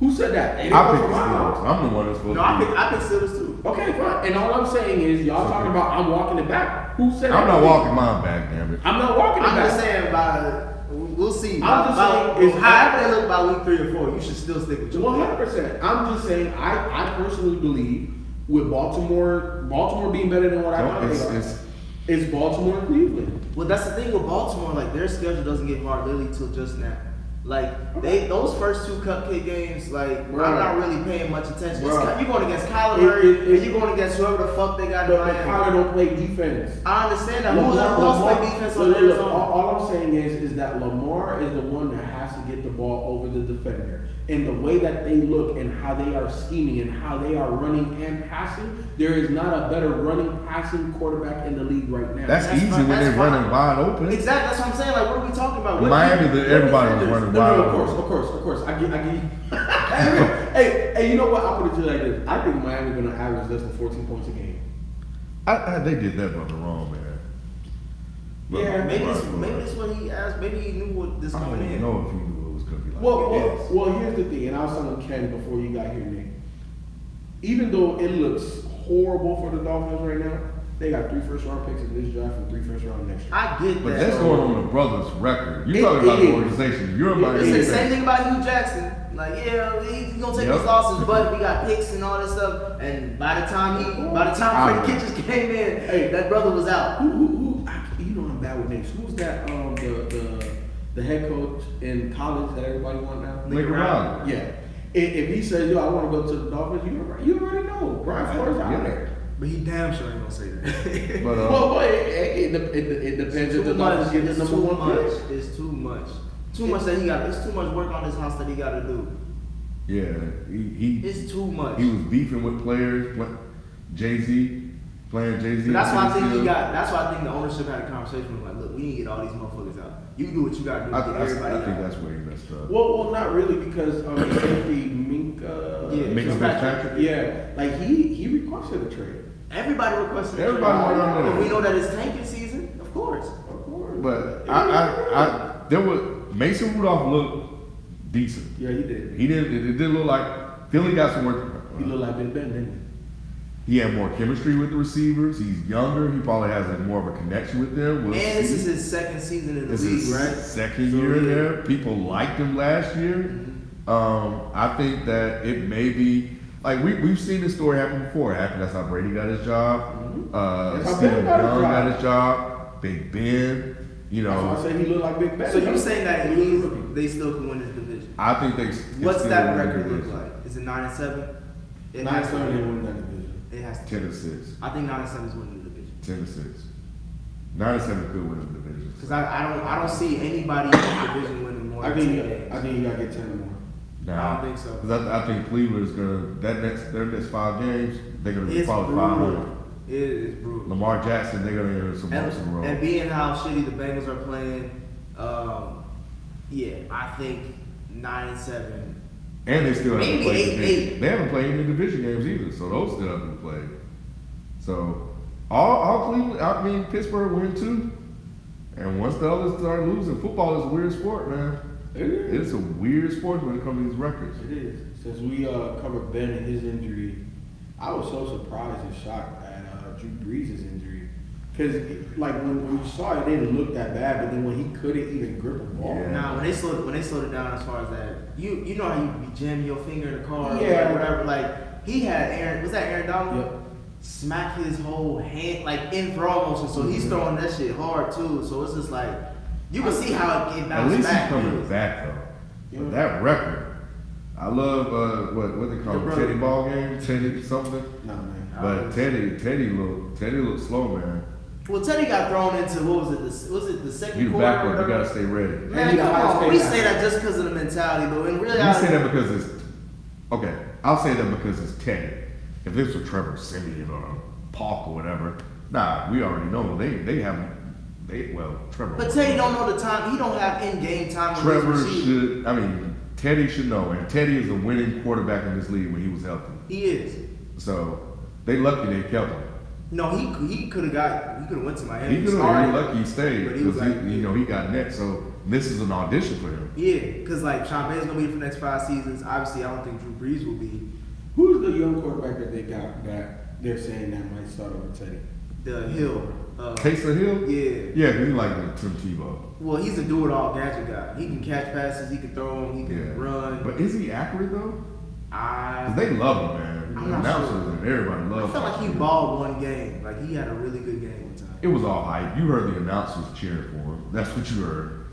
Who said that? I picked the Steelers. I'm the one that's supposed to. I picked Steelers too. Okay, fine. And all I'm saying is, y'all talking about I'm walking it back. Who said I'm not walking mine back, damn it. I'm not walking it back. I'm just saying we'll see. I'm just saying, however they look by week 3 or 4, you should still stick with your 100%. I'm just saying, I personally believe with Baltimore being better than what I thought it's Baltimore and Cleveland. Well, that's the thing with Baltimore. Like, their schedule doesn't get hard literally till just now. Like, those first 2 cupcake games, like, I'm not really paying much attention. You're going against Kyler Murray, and you're going against whoever the fuck they got in Miami. Kyler don't play defense. I understand that. Who else play defense on Arizona? All I'm saying is that Lamar is the one that has to get the ball over the defender. And the way that they look and how they are scheming and how they are running and passing, there is not a better running, passing quarterback in the league right now. That's easy when they're running wide open. Exactly. That's what I'm saying. Like, what are we talking about? Miami, everybody was running wide open. Of course. I get Hey, you know what? I'll put it to you like this. I think Miami's going to average less than 14 points a game. They did that brother wrong, man. But yeah, maybe that's what he asked. Maybe he knew what this coming in. I don't know if he knew it was going to be like well, here's the thing, and I was telling Ken before you got here, Nick. Even though it looks horrible for the Dolphins right now, they got 3 first-round picks in this draft and 3 first-round next year. I get that. But that's going on the brothers' record. You're talking about the organization. You're about It's the same thing about Hugh Jackson. Like, yeah, he's gonna take his losses, but we got picks and all this stuff. And by the time Freddie Kitchens came in, that brother was out. Who? You know I'm bad with names. Who's that? The head coach in college that everybody want now. Lincoln Riley. Yeah. If he says, I want to go to the Dolphins, you already know. Brian Flores out there. But he damn sure ain't gonna say that. But it depends if the Dolphins get the number 1 pick. It's too much. Too much that he got. It's too much work on his house that he got to do. Yeah, it's too much. He was beefing with players, Jay-Z, playing Jay-Z. That's why I think That's why I think the ownership had a conversation with him. Like, look, we need to get all these motherfuckers out. You do what you got to do. I think that's where he messed up. Well, not really because Minka. Minka Fitzpatrick. Yeah, like he requested a trade. Everybody requested a trade. Everybody. We know that it's tanking season, of course. But there was Mason Rudolph looked decent. Yeah, he did. It did look like Philly got some work. He looked like Ben, didn't he? He had more chemistry with the receivers. He's younger. He probably has more of a connection with them. And this is his second season in the league, right? Second year in there. People liked him last year. I think that it may be like we've seen this story happen before. It happened. That's how Brady got his job. Stephen Young got his job. Big Ben. That's why I say he looked like Big Ben. So you saying that they still can win this division? I think they. What's that record look like? Is it 9-7? 9-7 they win that division. It has to. 10-6. I think 9-7 is winning the division. 10-6. 9-7 could win the division. Because I don't see anybody in the division winning more. I think you gotta get 10 more. Nah, I don't think so. Because I think Cleveland's gonna their next 5 games they're gonna be probably 500. It is brutal. Lamar Jackson, they're gonna enter some bumps in the road. And being how shitty the Bengals are playing, I think 9-7. And they still haven't Maybe played 8-8. division. They haven't played any division games either, so those still haven't been played. So all Cleveland, I mean Pittsburgh win too. And once the others start losing, football is a weird sport, man. It is. It's a weird sport when it comes to these records. It is. Since we covered Ben and his injury, I was so surprised and shocked at Drew Brees' injury. Because, like, when we saw it, it didn't look that bad, but then when he couldn't even grip a ball. Yeah. Nah, when they slowed it down as far as that, you know how you be jamming your finger in the car or Yeah. whatever. Like, he had Aaron Donald? Yep. Smack his whole hand, like, in throw motion, so he's throwing that shit hard, too. So it's just like, you can see how it At bounced least back. he's coming back though. Yeah. But that record, I love what they call The it, brother. Teddy ball game, Teddy something. Nah, man. But Teddy looked slow, man. Well, Teddy got thrown into, what was it the second You quarter? or backward, you whatever? gotta stay ready. Man, And he come got on. high We space say out. that just because of the mentality, but in We reality, say that because it's okay. I'll say that because it's Teddy. If this was Trevor Simeon or Paul or whatever, nah, we already know Trevor. But Teddy don't know the time. He don't have in-game time. with his Trevor receiver. Teddy should know, and Teddy is a winning quarterback in this league when he was healthy. He is. So they lucky they kept him. No, he could have went to Miami. He could have started, been lucky he stayed but he was because like, he got next. So this is an audition for him. yeah, because like Sean Payton's gonna be here for the next 5 seasons. Obviously, I don't think Drew Brees will be. Who's the young quarterback that they got that they're saying that might start over Teddy? The Hill. Taysom Hill? Yeah. Yeah, because he like Tim Tebow. Well, he's a do-it-all gadget guy. He can catch passes. He can throw them. He can Yeah. run. But is he accurate though? I Because they love him, man. I'm The not announcers sure. and everybody I loves felt like he him. balled one game. Like he had a really good game one time. It was all hype. You heard the announcers cheering for him. That's what you heard.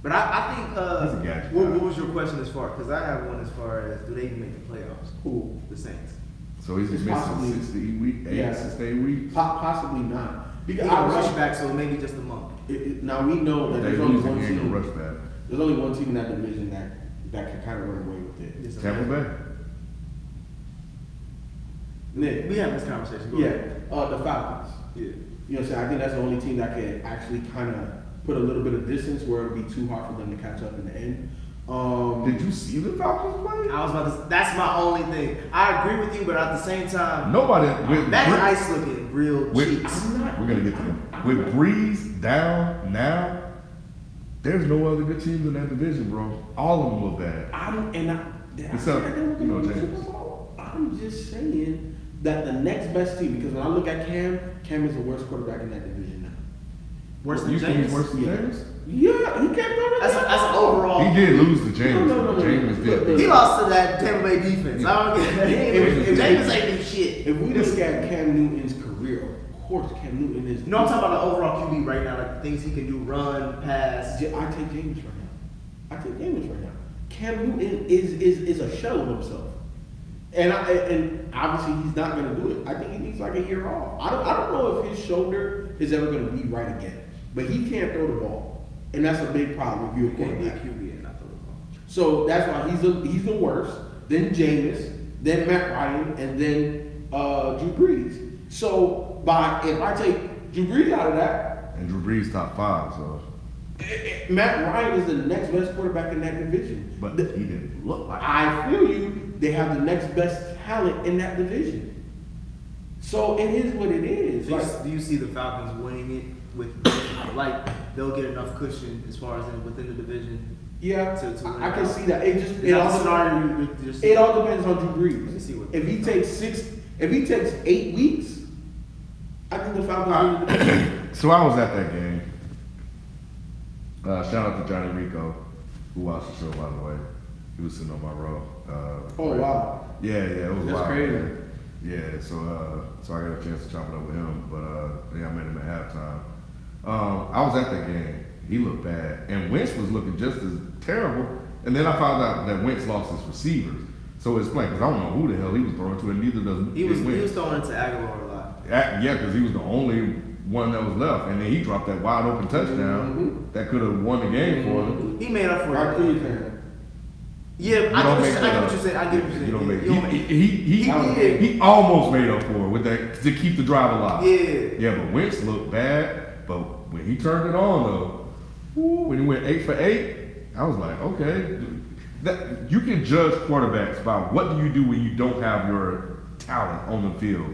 But I think. He's a gadget what, guy. what was your question as far? Because I have one as far as do they even make the playoffs? Who? The Saints. So he's It's missing possibly- 6 to 8 weeks, 6 to 8 weeks. Possibly not. He Because got rush back, so maybe just a month. now we know that They there's only losing, one he ain't team. gonna rush back. There's only one team in that division that can kind of run away with it. Just a Tampa month. Bay. Nick. We have this conversation. Go Yeah. ahead. The Falcons. Yeah. You know what I'm saying? I think that's the only team that can actually kind of put a little bit of distance where it would be too hard for them to catch up in the end. Did you see the Falcons play? I was about to. That's my only thing. I agree with you, but at the same time, Nobody. With, that ice looking real with, cheeks. we're gonna get to them. With Breeze down now, there's no other good teams in that division, bro. All of them look bad. Did I What's say up? that they were You know, going to the James. Super Bowl? I'm just saying that the next best team, because when I look at Cam is the worst quarterback in that division now. Worse than You think James. he's worse than James? Yeah, he can't throw the That's an overall. He did lose to James. No. James did. He lost to that Tampa Bay defense. I don't get that. If- James ain't do shit. If we look at Cam Newton's career, of course Cam Newton is. No, I'm talking about the overall QB right now, like things he can do, run, pass. I take James right now. Cam Newton is a shell of himself, and obviously he's not going to do it. I think he needs like a year off. I don't know if his shoulder is ever going to be right again, but he can't throw the ball, and that's a big problem if you're a He can't be a quarterback. QB and not throw the ball. So that's why he's the worst. Then Jameis, then Matt Ryan, and then Drew Brees. So if I take Drew Brees out of that, And Drew Brees top 5, so. Matt Ryan is the next best quarterback in that division. But he didn't look like. I feel you. They have the next best talent in that division. So it is what it is. Do you see the Falcons winning it with like they'll get enough cushion as far as within the division? Yeah, to win I can it. see that. Is that the scenario you just It all depends on Drew Let me Brees. see what- If he takes 8 weeks, I think the Falcons win the division. So I was at that game. Shout out to Johnny Rico, who watched the show, by the way. He was sitting on my row. Oh wow. Yeah, it was That's wild. crazy. Man. Yeah, so I got a chance to chop it up with him, but I met him at halftime. I was at that game. He looked bad, and Wentz was looking just as terrible. And then I found out that Wentz lost his receivers, so it's playing because I don't know who the hell he was throwing to, and neither does he was Wentz. throwing into Aguilar a lot. Yeah, because he was the only one that was left, and then he dropped that wide open touchdown that could have won the game for him. He made up for Right, it. Cleveland. Yeah, You I don't get make that what up. you're saying. I get what you're saying. You don't make You don't make- he almost made up for it with that to keep the drive alive. Yeah. But Wentz looked bad. But when he turned it on though, when he went 8 for 8, I was like, okay. that you can judge quarterbacks by what do you do when you don't have your talent on the field.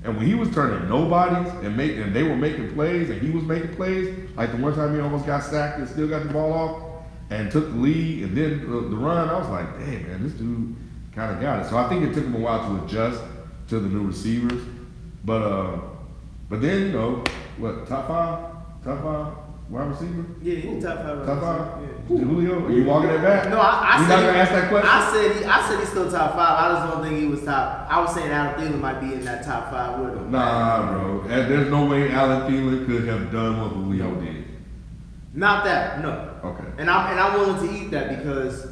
And when he was turning nobodies and they were making plays and he was making plays, like the one time he almost got sacked and still got the ball off and took the lead and then the run, I was like, dang man, this dude kind of got it. So I think it took him a while to adjust to the new receivers. But then, you know, what, top five wide receiver? Yeah, he's top 5. Top 5? Yeah. Julio? Are you walking that back? No, I You're said not gonna ask that question? I said he's still top 5. I just don't think he was top. I was saying Adam Thielen might be in that top 5 with him. Nah, bro. And there's no way Allen Thielen could have done what Julio did. Not that, no. Okay. And I'm willing to eat that because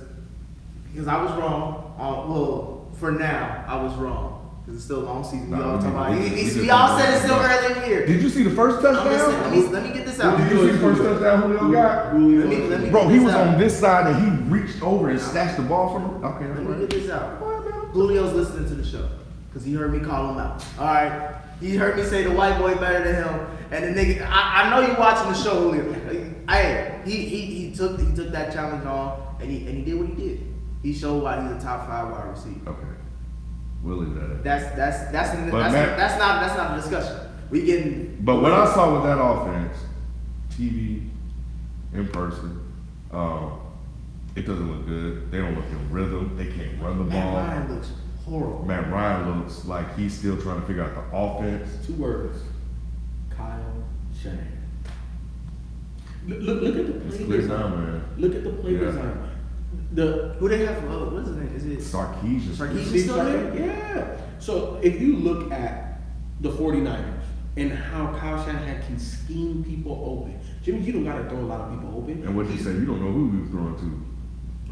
I was wrong. Well, for now, I was wrong. Because it's still a long season. We all said it's still early in the year. Did you see the first touchdown? Let me get this out. Did you see the first touchdown Julio got? Let me Bro, get he this was out. on this side and he reached over and snatched the ball from him. Okay, Let me get this out. Julio's listening to the show because he heard me call him out. All right, he heard me say the white boy better than him, and the nigga. I know you watching the show, Julio. Hey, he took that challenge on, and he did what he did. He showed why he's a top 5 wide receiver. Okay, we'll leave that at. That's not the discussion. We getting. But what I saw with that offense, TV, in person, it doesn't look good. They don't look in rhythm. They can't run the ball. Matt Ryan looks horrible. Matt Ryan looks like he's still trying to figure out the offense. 2 words. Kyle Shanahan. Look at the play design. Look at the play design. Who they have? What's his name? Is it Sarkisian? Sarkisian still there? Yeah. So if you look at the 49ers and how Kyle Shanahan can scheme people open, Jimmy, you don't got to throw a lot of people open. And what did you say? You don't know who he was throwing to.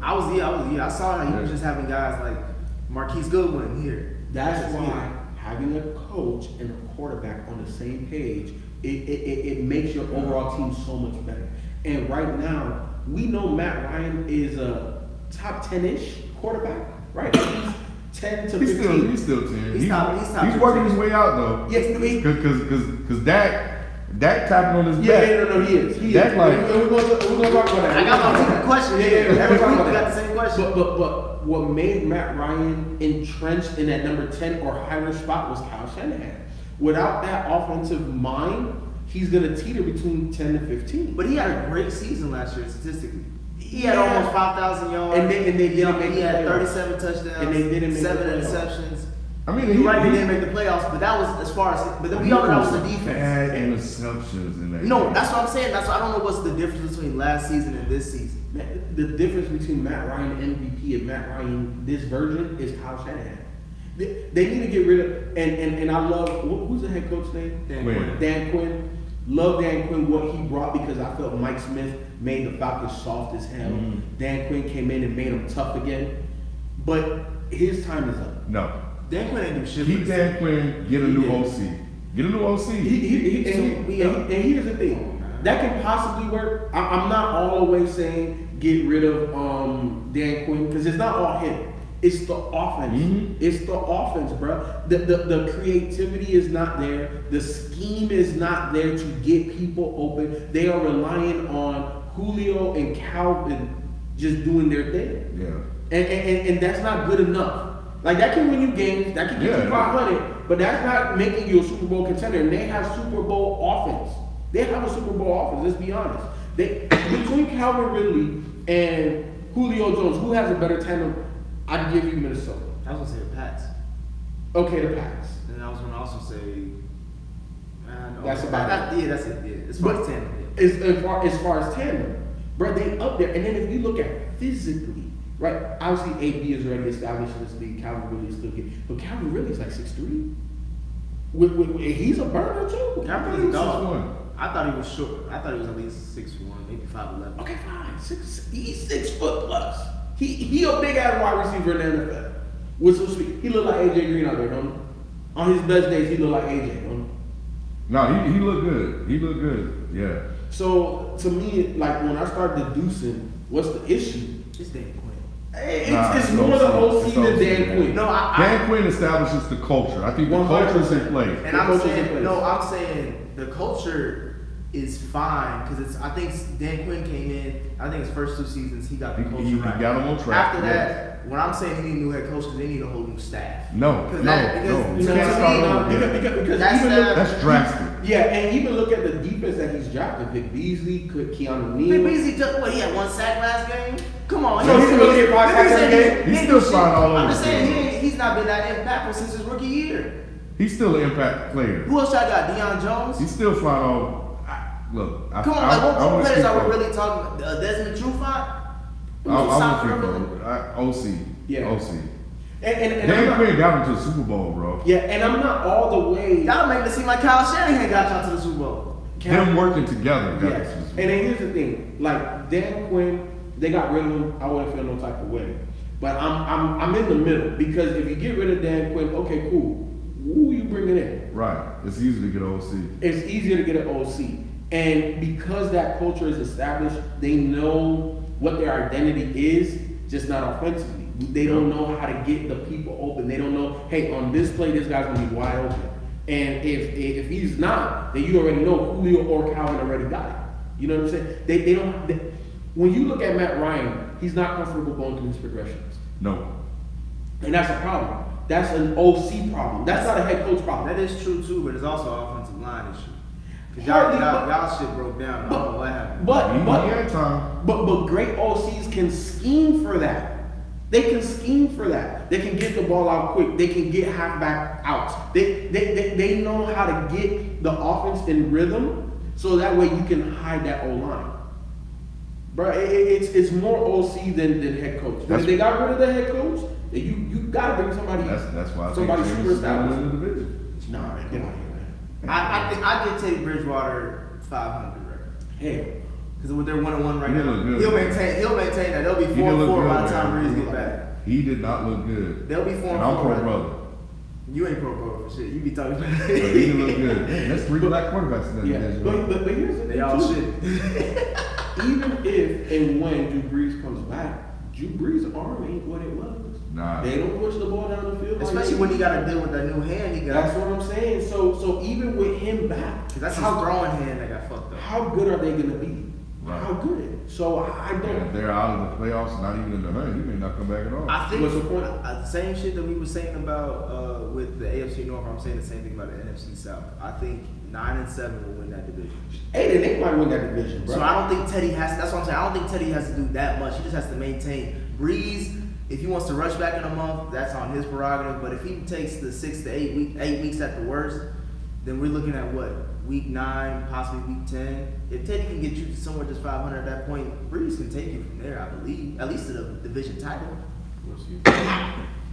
I saw how he was just having guys like Marquise Goodwin here. That's why having a coach and a quarterback on the same page, it makes your overall team so much better. And right now, we know Matt Ryan is a top 10-ish quarterback, right? He's 10 to 15. He's still 10. He's He's working his way out though. Yes, because Dak tapping on his back. Yeah, he is. Dak like. We're going to talk about that. I got my second question. Yeah. Every week we got the same question. But what made Matt Ryan entrenched in that number 10 or higher spot was Kyle Shanahan. Without that offensive mind, he's going to teeter between 10 to 15. But he had a great season last year statistically. He had almost 5,000 yards. And they didn't make He the had playoffs. 37 touchdowns. And they didn't make 7 the playoffs. interceptions. I mean, You're right, they didn't make the playoffs, but that was as far as. But then we all know that was the defense. Bad interceptions in that. No, game. that's what I'm saying. That's why I don't know what's the difference between last season and this season. The difference between Matt Ryan MVP and Matt Ryan this version is Kyle Shanahan. They need to get rid of and I love who's the head coach name? Dan Quinn. Love Dan Quinn what he brought because I felt Mike Smith made the Falcons soft as hell. Dan Quinn came in and made them tough again. But his time is up. No. Dan Quinn ain't do shit. Keep Dan Quinn. Get a new OC. Get a new OC. And here's the thing. That can possibly work. I'm not all the way saying get rid of Dan Quinn because it's not all him. It's the offense. It's the offense, bro. The creativity is not there. The scheme is not there to get people open. They are relying on Julio and Calvin just doing their thing. Yeah. And that's not good enough. Like that can win you games. That can get you 500. But that's not making you a Super Bowl contender. And they have Super Bowl offense. They have a Super Bowl offense. Let's be honest. Between Calvin Ridley and Julio Jones, who has a better tandem? I'd give you Minnesota. I was gonna say the Pats. Okay, the Pats. And I was gonna also say. That's about it. Yeah, that's it. Yeah, as far as tandem. As far as tandem, bro, they up there. And then if you look at physically, right? Obviously, AB is already established in this league. Calvin Ridley is still good, but Calvin Ridley's like 6'3". He's a burner too. Calvin Ridley's 6'1". I thought he was short. I thought he was at least 6'1", maybe 5'11". Okay, fine. He's 6 foot plus. He a big ass wide receiver in the NFL. With some speed. He look like AJ Green out there, don't he? On his best days, he look like AJ, don't he? No, he looked good. He looked good. Yeah. So to me, like when I start deducing, what's the issue? It's Dan Quinn. It's more the OC than Dan Quinn. No, Dan Quinn establishes the culture. I think the culture's in place. And I'm saying the culture is fine because I think Dan Quinn came in. I think his first 2 seasons he got the culture He right. got him on track. After that, when I'm saying they need a new head coach, because they need a whole new staff. No. Because That's drastic. Yeah, and even look at the defense that he's drafted. Vic Beasley, Keanu Neal. Vic Beasley he had 1 sack last game. Come on, So he's gonna get 5 sacks every game? He's still flying all over. I'm just saying he's not been that impactful since his rookie year. He's still an impact player. Who else y'all got? Deion Jones. He's still flying all. Look, Come on, what players are we really talking about? Desmond Trufant? OC. Yeah. OC. And Dan Quinn got him to the Super Bowl, bro. Yeah, and I'm not all the way. Y'all make it seem like Kyle Shanahan got y'all to the Super Bowl. Them working together. Yes. And then here's the thing, like Dan Quinn, they got rid of him. I wouldn't feel no type of way, but I'm in the middle because if you get rid of Dan Quinn, okay, cool. Who you bringing in? Right. It's easy to get an OC. It's easier to get an OC, and because that culture is established, they know what their identity is, just not offensively. They don't know how to get the people open. They don't know, hey, on this play, this guy's gonna be wide open. And if he's not, then you already know Julio or Calvin already got it. You know what I'm saying? They don't. When you look at Matt Ryan, he's not comfortable going through his progressions. No. And that's a problem. That's an OC problem. That's not a head coach problem. That is true too, but it's also an offensive line issue. Cause Hardly, y'all shit broke down. I don't know what happened. But great OCs can scheme for that. They can scheme for that. They can get the ball out quick. They can get halfback outs. They know how to get the offense in rhythm, so that way you can hide that O line. Bro, it's more OC than head coach. When they got rid of the head coach, you gotta bring somebody. That's why somebody super established. in the division. Nah, man, get out of here, man. I give Teddy Bridgewater 500 record. Hell. Because with their 1-1 right He didn't now, look good, he'll man. maintain that. They'll be He didn't look 4-4 by good, the time man. Breeze get back. He did not look good. They'll be 4-4. And I'm pro right brother. now. You ain't pro for shit. You be talking about But he didn't look good. Man, that's 3 black quarterbacks in that Yeah, division. but here's the thing. They all too. shit. Even if and when Drew Brees comes back, Drew Brees' arm ain't what it was. Nah. They don't push the ball down the field. Especially when you got to deal with that new hand he got. That's what I'm saying. So even with him back, Because that's his throwing hand that got fucked up. how good are they gonna be? Right. How good? So I And don't. if they're out of the playoffs, not even in the hunt, he may not come back at all. I think What's the point? the same shit that we were saying about with the AFC North. I'm saying the same thing about the NFC South. I think 9-7 will win that division. 8-8 might win that division, bro. So I don't think Teddy has. That's what I'm saying. I don't think Teddy has to do that much. He just has to maintain. Breeze, if he wants to rush back in a month, that's on his prerogative. But if he takes the 6 to 8 weeks at the worst, then we're looking at what, week 9, possibly week 10. If Teddy can get you to somewhere just 500 at that point, Breeze can take you from there. I believe, at least to the division title. We'll see.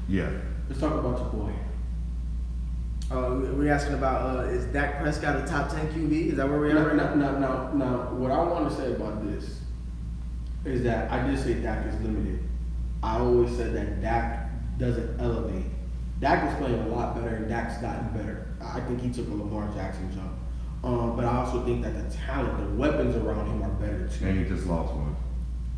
Yeah. Let's talk about your boy. We're asking about is Dak Prescott a top 10 QB? Is that where we're at right now? Now, what I want to say about this is that I did say Dak is limited. I always said that Dak doesn't elevate. Dak is playing a lot better, and Dak's gotten better. I think he took a Lamar Jackson jump. But I also think that the talent, the weapons around him are better too. And he just lost one.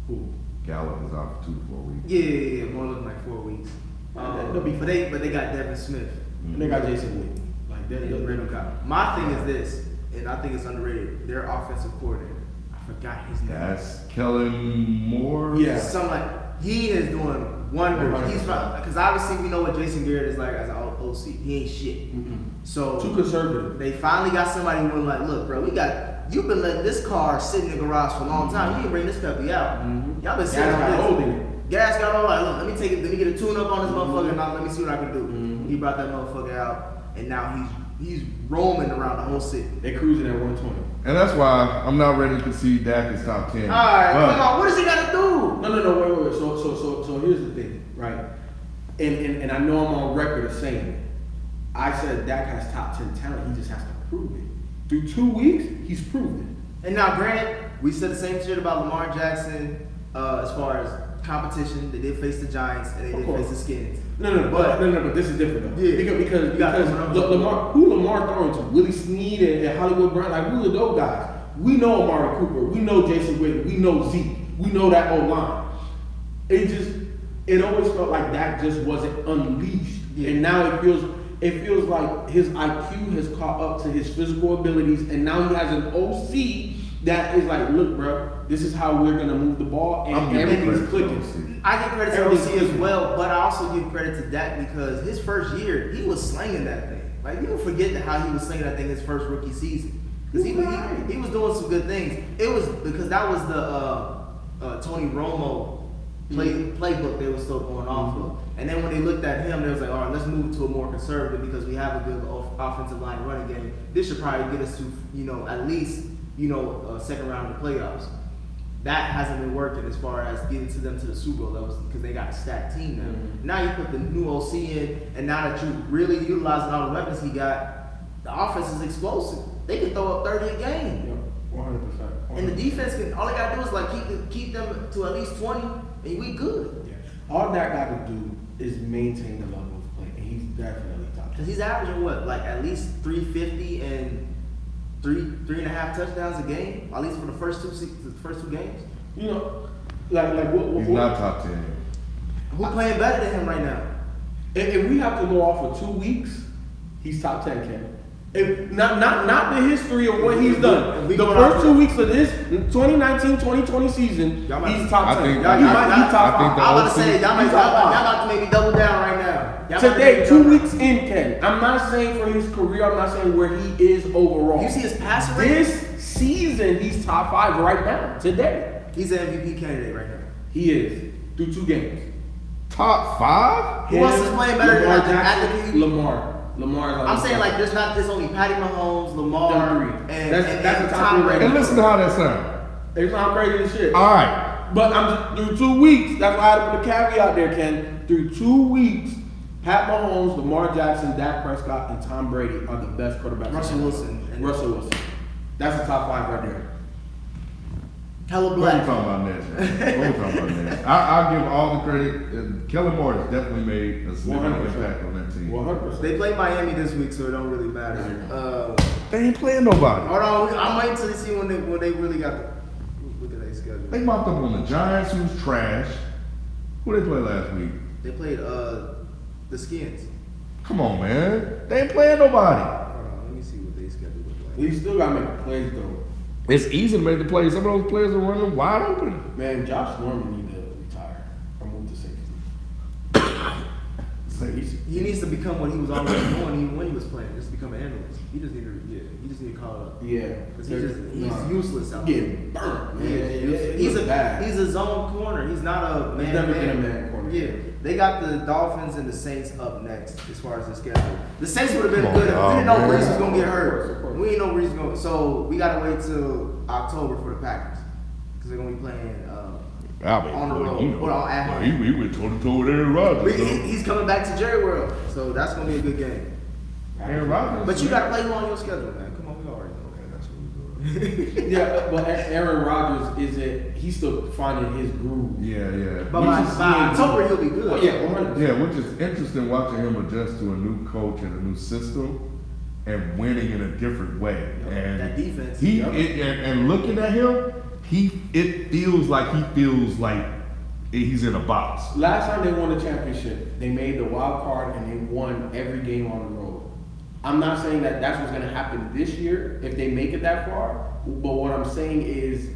Who? Gallup is out for 2 to 4 weeks. Yeah. More looking like 4 weeks. They'll be But they got Devin Smith. And they got Jason Witten. Like And Randall Cobb. My thing is this, and I think it's underrated. Their offensive coordinator. I forgot his name. That's Kellen Moore. Yeah. Something like he is doing wonders. He's because obviously we know what Jason Garrett is like as an OC. He ain't shit. So Too conservative. they finally got somebody who was like, look, bro, you've been letting this car sit in the garage for a long time. You didn't bring this puppy out. Y'all been sitting Gas got on old this. in it. Gas got all like, look, let me get a tune up on this motherfucker and now let me see what I can do. He brought that motherfucker out, and now he's roaming around the whole city. They cruising at 120. And that's why I'm not ready to concede Dak is top 10. All right, But come on, what does he got to do? No, wait. So here's the thing, right? And I know I'm on record of saying it. I said Dak has top 10 talent. He just has to prove it. Through 2 weeks, he's proven And now, granted, we said the same shit about Lamar Jackson as far as competition. They did face the Giants and they did face the Skins. But this is different though. Yeah. Because Lamar throwing to? Willie Snead and Hollywood Brown, like who are those guys? We know Amari Cooper, we know Jason Witten, we know Zeke, we know that old line. It always felt like that just wasn't unleashed. And now it feels it feels like his IQ has caught up to his physical abilities, and now he has an OC that is like, look, bro, this is how we're gonna move the ball, and everything's clicking. I give credit to OC as well, but I also give credit to Dak because his first year, he was slinging that thing. Like, you don't forget how he was slinging that thing his first rookie season. Because he was doing some good things. It was because that was the Tony Romo playbook they were still going off of. And then when they looked at him, they was like, all right, let's move to a more conservative because we have a good offensive line running game. This should probably get us to, at least, second round of the playoffs. That hasn't been working as far as getting to them to the Super Bowl levels because they got a stacked team now. Mm-hmm. Now you put the new OC in, and now that you really utilizing all the weapons he got, the offense is explosive. They can throw up 30 a game. Yeah, 100%. And the defense can. All they gotta do is like keep them to at least 20, and we good. Yeah. All that got to do is maintain the level of play, and he's definitely top. Cause he's averaging what, like at least 350 and 3.5 touchdowns a game, at least for the first two games. He's not top 10. Who playing better than him right now? If we have to go off for 2 weeks, he's top 10, Ken. If not the history of what he's done. The first 2 weeks of this 2019-2020 season, he's top 10. He might be top 5. I'm about to say y'all about to maybe double down right now. Today, 2 weeks in, Ken. I'm not saying for his career. I'm not saying where he is overall. You see his passer rate? This season, he's top 5 right now. Today, he's an MVP candidate right now. He is through 2 games. Top 5? Who else is playing better Lamar than Jackson? Lamar. I'm saying like there's only Patty Mahomes, Lamar, and Tom Brady. And listen to how that sounds. It's not crazy as shit. All right. But I'm just, through 2 weeks, that's why I had to put a caveat there, Ken. Through 2 weeks, Pat Mahomes, Lamar Jackson, Dak Prescott, and Tom Brady are the best quarterbacks. Russell Wilson. That's the top 5 right there. Hella What black. are you talking about next? I'll give all the credit. Kellen Moore has definitely made a significant impact on that team. 100%. They play Miami this week, so it don't really matter. They ain't playing nobody. Hold on, I'm waiting till they see when they really got the look at their schedule. They mopped up on the Giants, who's trash. Who they play last week? They played the Skins. Come on, man. They ain't playing nobody. Hold on, let me see what their schedule look like. We still gotta make plays though. It's easy to make the plays. Some of those players are running wide open. Man, Josh Norman need to retire or move to safety. He needs to become what he was always doing even when he was playing. Just become an analyst. He just need to call it up. Yeah, because he's useless out there. Getting burnt, man. He's a zone corner. He's not a man. He's never been a man corner. Yeah, they got the Dolphins and the Saints up next as far as the schedule. The Saints would have been good if we didn't know Brees was gonna get hurt. We didn't know Brees was gonna. So we gotta wait till October for the Packers because they're gonna be playing. On the road, or at home. He went toe-to-toe with Aaron Rodgers. He's coming back to Jerry World, so that's gonna be a good game. Aaron Rodgers. But you gotta play who on your schedule, man. Come on, we already know. Okay, that's what we're doing. Yeah, but Aaron Rodgers he's still finding his groove. Yeah. But by October he'll be good. Oh, yeah, 100%. Yeah, which is interesting watching him adjust to a new coach and a new system and winning in a different way. And that defense. And looking at him. It feels like he's in a box. Last time they won the championship, they made the wild card and they won every game on the road. I'm not saying that that's what's going to happen this year if they make it that far, but what I'm saying is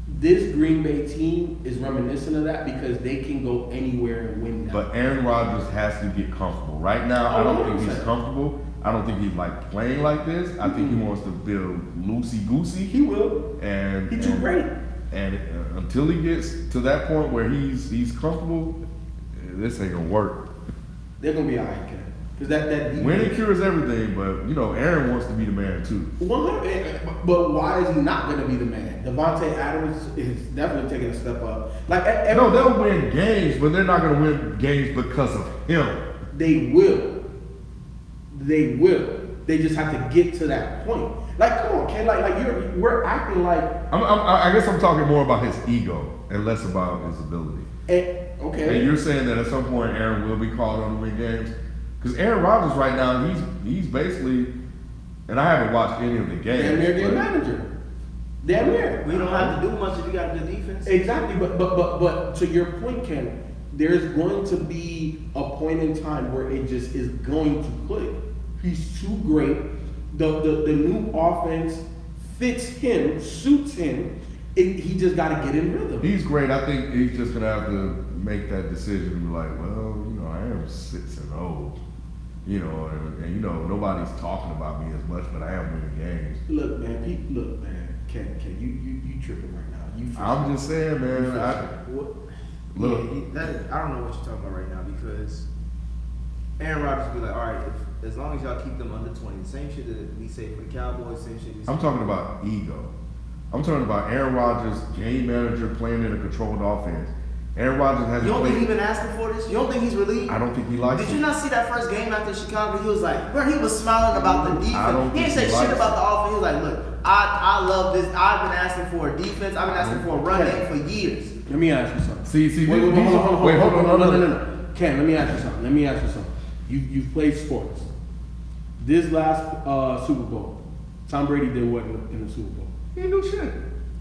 this Green Bay team is reminiscent of that because they can go anywhere and win that. But Aaron Rodgers has to get comfortable. Right now, I don't think he's comfortable. I don't think he's like playing like this. I think he wants to build loosey-goosey. He will. And he's too great. And until he gets to that point where he's comfortable, this ain't gonna work. They're gonna be alright, Ken. Because that winning cures everything, but Aaron wants to be the man too. 100. But why is he not gonna be the man? Devontae Adams is definitely taking a step up. No, they'll win games, but they're not gonna win games because of him. They will. They just have to get to that point. Like, come on, Ken. We're acting like. I guess I'm talking more about his ego and less about his ability. Okay. And you're saying that at some point Aaron will be called on to win games, because Aaron Rodgers right now he's basically, and I haven't watched any of the games. Damn near game manager. Damn near. We don't have to do much if you got a good defense. Exactly, but to your point, Ken, there's going to be a point in time where it just is going to click. He's too great. The new offense fits him, suits him. He just got to get in rhythm. He's great. I think he's just gonna have to make that decision and be like, well, you know, I am 6-0. You know, and you know, nobody's talking about me as much, but I am winning games. Look, man, Ken, you tripping right now. I'm just saying, man. Look, I don't know what you're talking about right now because Aaron Rodgers will be like, all right, as long as y'all keep them under 20, the same shit that we say for the Cowboys, same shit we say. I'm talking about ego. I'm talking about Aaron Rodgers, game manager, playing in a controlled offense. Aaron Rodgers hasn't You don't played. think he's been asking for this? You don't think he's relieved? I don't think he likes it. Did you not see that first game after Chicago? He was like, bro, he was smiling about the defense. I don't He didn't think say he shit likes about the offense. He was like, look, I love this. I've been asking for a defense. I've been asking for a run game for years. Let me ask you something. See, Wait, hold on. no. Ken, let me ask you something. You've played sports. This last Super Bowl, Tom Brady did what in the Super Bowl? He ain't do shit.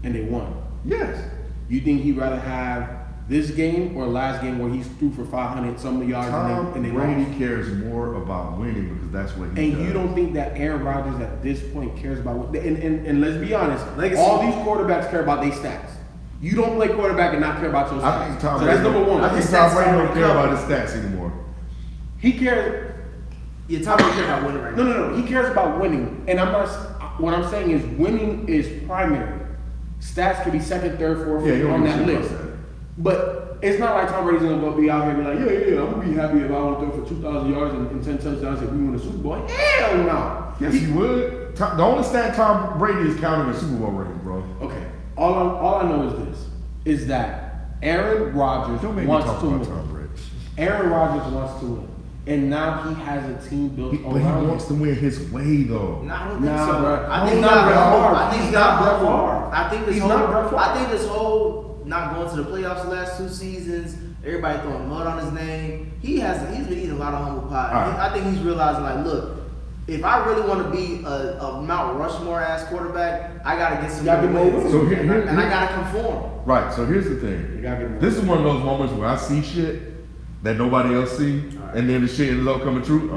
And they won. Yes. You think he'd rather have this game or last game where he threw for 500 some yards Tom and they Brady lost? cares more about winning because that's what he And does. you don't think that Aaron Rodgers at this point cares about what? And let's be honest, Legacy. all these quarterbacks care about their stats. You don't play quarterback and not care about your stats. I think Tom so Brady. that's number one. I think His Tom stats Brady don't already care about covered. his stats anymore. He cares. Yeah, Tom Brady cares about winning right now. No. He cares about winning, and I'm not. What I'm saying is winning is primary. Stats can be second, third, fourth Yeah, you don't on give a that shit list. about that. But it's not like Tom Brady's gonna go be out here and be like, yeah, I'm gonna be happy if I want to throw for 2,000 yards and 10 touchdowns if we win the Super Bowl. Hell no. Yes, he would. The only stat Tom Brady is counting is Super Bowl rings, bro. Okay. All I know is this: is that Aaron Rodgers Don't make me wants talk to about win. Tom Brady. Aaron Rodgers wants to win, and now he has a team built But he around wants him. to win his way, though. No, I don't think Nah, so. bro. I He's think not Brett Favre. I think He's he's not not Brett Brett Favre. Favre. I think this He's whole. not Brett Favre. I think this whole not going to the playoffs the last 2 seasons. Everybody throwing mud on his name. He's been eating a lot of humble pie. All right. I think he's realizing like, look, if I really want to be a Mount Rushmore ass quarterback, I gotta get some Gotta get more wins. wins. So here- and I gotta conform. Right. So here's the thing. You gotta get more This is one of those moments where I see shit that nobody else see, and then the shit ends up coming true.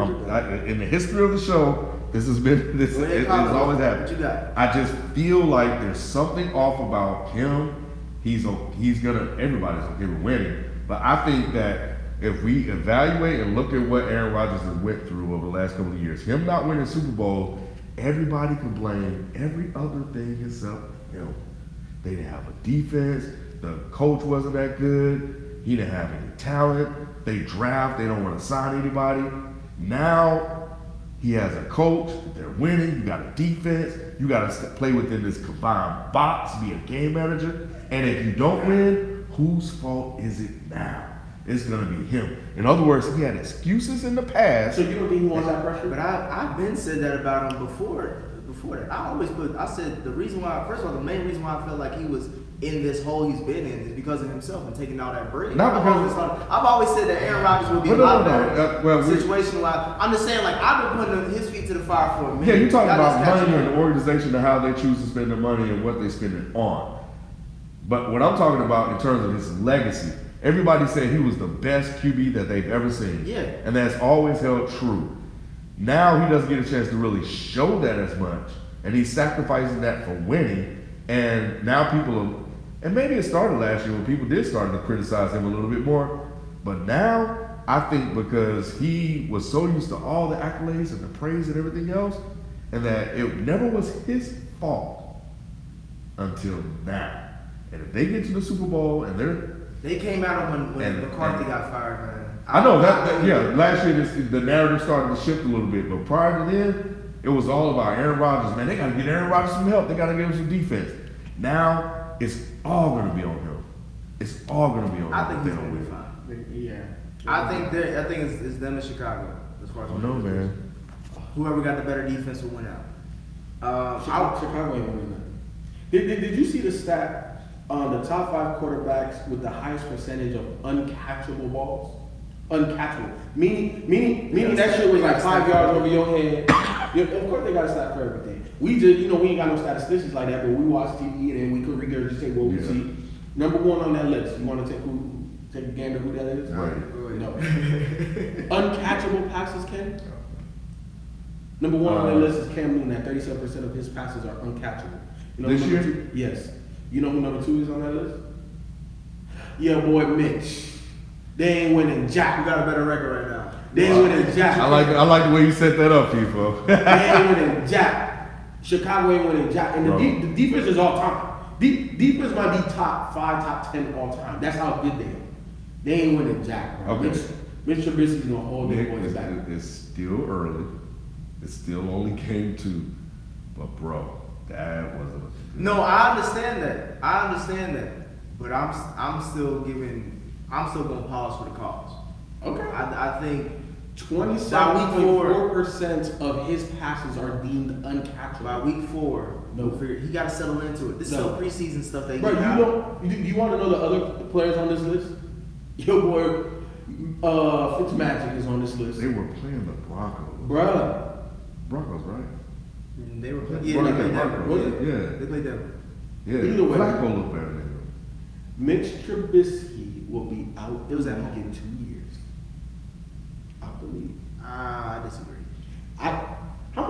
In the history of the show, this has been this. Go ahead, It Colin. has always happened. What you got? I just feel like there's something off about him. He's gonna. Everybody's okay with winning, but I think that if we evaluate and look at what Aaron Rodgers has went through over the last couple of years, him not winning Super Bowl, everybody can blame every other thing except him. They didn't have a defense. The coach wasn't that good. He didn't have any talent. They draft. They don't want to sign anybody. Now he has a coach. They're winning. You got a defense. You got to play within this combined box. Be a game manager. And if you don't win, whose fault is it now? It's gonna be him. In other words, he had excuses in the past. So you don't think he wants that pressure? But I've been said that about him before that. I said the reason why, first of all, the main reason why I felt like he was in this hole he's been in is because of himself and taking all that bread. Not because I've always said that Aaron Rodgers would be a No, lot no. better We- situation wise. I'm just saying, like, I've been putting his feet to the fire for a minute. Yeah, you're talking Y'all just about catching money up. and the organization and how they choose to spend their money and what they spend it on. But what I'm talking about in terms of his legacy, everybody said he was the best QB that they've ever seen. Yeah. And that's always held true. Now he doesn't get a chance to really show that as much, and he's sacrificing that for winning. And now people are, and maybe it started last year when people did start to criticize him a little bit more. But now I think because he was so used to all the accolades and the praise and everything else, and that it never was his fault until now. And if they get to the Super Bowl and They came out when And- McCarthy and- got fired, man. I know yeah, last year the narrative started to shift a little bit, but prior to then, it was all about Aaron Rodgers. Man, they got to get Aaron Rodgers some help. They got to give him some defense. Now it's all going to be on him. It's all going to be on him. I think if they he's don't gonna be win. fine. Yeah. I think it's them in Chicago as far as I don't know, man. Whoever got the better defense will win out. Chicago ain't winning that. Did you see the stat on the top 5 quarterbacks with the highest percentage of uncatchable balls? Uncatchable. Meaning that shit was like 5 yards over your head. Yeah, of course they got a stat for everything. We just, we ain't got no statisticians like that, but we watch TV and then we could regurgitate what we Yeah. see. Number 1 on that list. You want to take Take a gander who that is? Right. No. Uncatchable passes, Ken? Number one on the list is Cam Newton. At 37% of his passes are uncatchable. You know This who number year? two? Yes. You know who number 2 is on that list? Yeah, boy, Mitch. They ain't winning jack. You got a better record right now. They ain't winning jack. I like the way you set that up, people. They ain't winning jack. Chicago ain't winning jack. And the defense is all time. Defense might be top 5, top 10 all time. That's how good they are. They ain't winning jack, bro. Okay. Mitch Trubisky's gonna hold their Nick, boys back. it's still early. It's still only game 2. But bro, that wasn't a No, I understand that. But I'm still gonna pause for the cause. Okay. I think 27.4% of his passes are deemed uncatchable. by week 4, No. he got to settle into it. This is No. still preseason stuff. They Bro, you want to know the other players on this list? Your boy Fitzmagic is on this list. They were playing the Broncos. Bruh. Broncos, right? They were Broncos, they played Denver. was it? Yeah. They played Denver. Yeah. Either way. Flacco looked better than him. Mitch Trubisky will be out. It was at home. in 2 years. I believe. I disagree. How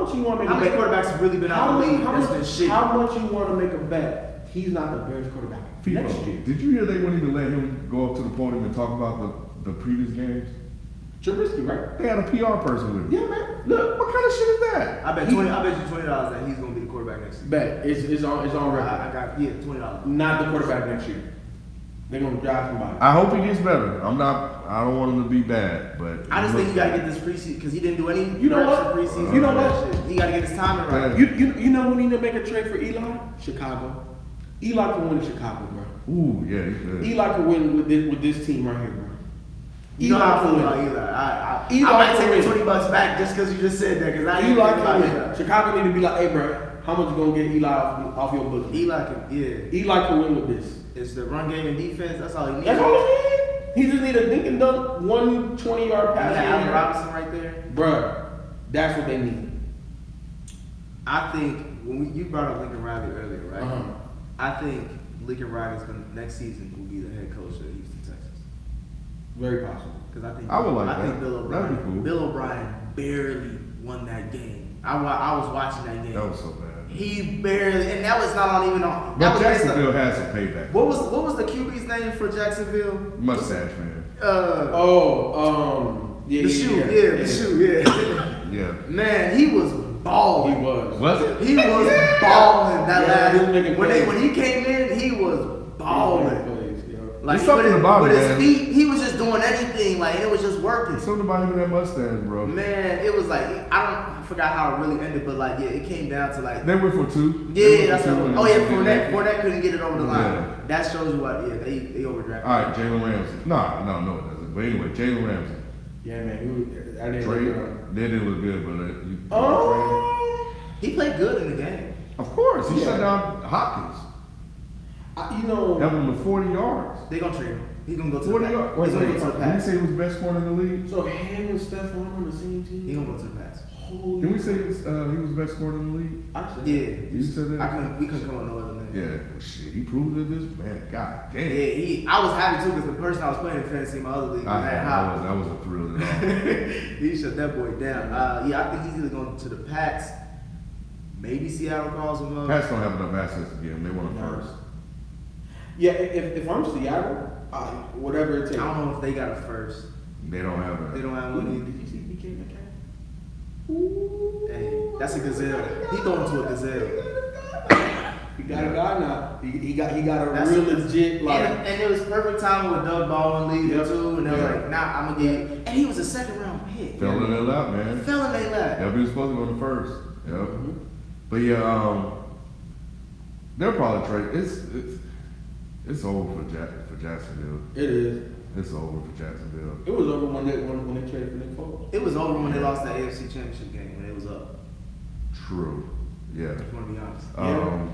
much you want to make How a many bet? quarterbacks have really been out of the league? That's been shit. How much you want to make a bet? He's not the Bears quarterback next year. Did you hear they wouldn't even let him go up to the podium and talk about the previous games? Trubisky, right? They had a PR person with him. Yeah, man. Look, What kind of shit is that? I bet you $20 that he's gonna be the quarterback next year. bet it's on record. I got $20. Not the quarterback next year. They're gonna draft somebody. I hope he gets better. I don't want him to be bad, but I just think you gotta get this preseason because he didn't do any. You know reps what? in Preseason. You know what? He gotta get his timing right. You know who need to make a trade for Eli? Chicago. Eli can win in Chicago, bro. Ooh, yeah, he's good. Eli can win with this team right here, bro. You know how I feel can about win. Eli. I Eli might can take the win. $20 back just because you just said that because I ain't Eli think about can Eli. win. Chicago need to be like, hey, bro, how much you gonna get Eli off your book? Eli can, yeah. Eli can win with this. It's the run game and defense. That's all he needs. That's all he need. He just need a dink and dunk, 120-yard pass. Yeah, Allen Robinson right there. Bruh, that's what they need. I think when you brought up Lincoln Riley earlier, right? Uh-huh. I think Lincoln Riley's gonna next season will be the head coach of Houston Texans. Very possible. Because I would like I think that. Bill That'd be O'Brien. cool. Bill O'Brien barely won that game. I was watching that game. That was so bad. He barely, and that was not on even on. But That was Jacksonville has some payback. What was the QB's name for Jacksonville? Mustache man. Yeah, The shoe, the shoe, yeah. Yeah. Man, he was balling. He was. Was it? He was balling that Yeah, he was last. making When plays. when he came in, he was balling. Like There's something with about with it, his man. feet, he was just doing anything. Like it was just working. Something about him and that mustache, bro. Man, it was like I forgot how it really ended, but like yeah, it came down to like They went for 2. yeah, that's what. what. Oh yeah, Fournette couldn't get it over the line. Yeah. That shows you what. Yeah, they overdrafted. All right, Jalen Ramsey. No, it doesn't. But anyway, Jalen Ramsey. Yeah, man. I didn't Trade. They didn't look good, but you. He played good in the game. Of course, he Yeah. shut down Hopkins. You know, Held him to 40 yards. They gonna trade him. He's gonna go to 40 the yards. Pats. Wait, He's gonna wait. go to the Did we Pats. say he was the best corner in the league? so him and Stephon on the same team. He gonna go to the Pats. Holy. Did we say he was the best corner in the league? Actually, Yeah, You said that? we couldn't come up with no other name. Yeah. Well, shit, he proved it. This man, god damn. Yeah, I was happy too because the person I was playing in fantasy in my other league was Matt Hopkins. That was a thrill at all. He shut that boy down. Yeah, I think he's either going to the Pats, maybe Seattle calls him up. Pats don't have enough assets to get him. They want him No. first. Yeah, if I'm Seattle, whatever it takes. I don't know if they got a first. They don't have They that. don't have one either. Did you see DK Metcalf? Hey, that's a gazelle. He throwing to a gazelle. He got a guy now. He got a That's real it. legit like. And it was perfect time with Doug Baldwin leaving Yep. too. And they was Yeah. like, nah, I'm gonna get. And he was a second round pick. Fell in their lap, man. Fell in their lap. Yep, he was supposed to go in the first. Yep. Mhm. But yeah, they'll probably trade. It's over for Jacksonville. It is. It's over for Jacksonville. It was over when they traded for Nick Foles. It was over when they lost that AFC Championship game when it was up. True. Yeah. If you want to be honest.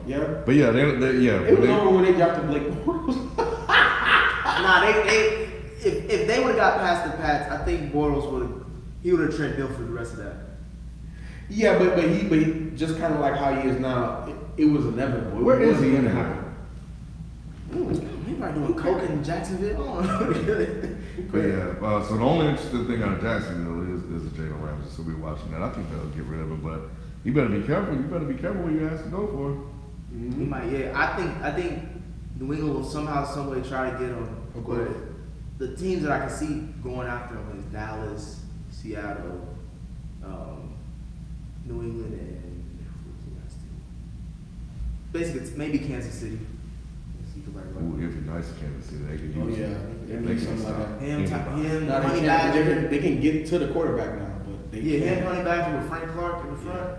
Yeah. But yeah, they It was over when they drafted Blake Bortles. Nah, they if they would have got past the Pats, I think Bortles would have traded Bill for the rest of that. Yeah, but he just kind of like how he is now. It was inevitable. Where is he in anyway? He probably doing coke in Jacksonville. But yeah, so the only interesting thing out of Jacksonville is the Jalen Ramsey. So we're watching that. I think they'll get rid of him, but you better be careful. You better be careful what you ask to go for. He might, yeah. I think New England will somehow, some way try to get him. But the teams that I can see going after him is Dallas, Seattle, New England, and who's the last team? Basically, it's maybe Kansas City. Ooh, it'd be nice in Kansas City. They could use They can something like that. Him, Now Honey Badger. they can get to the quarterback now, but they Yeah, can't. him, Honey Badger with Frank Clark in the front.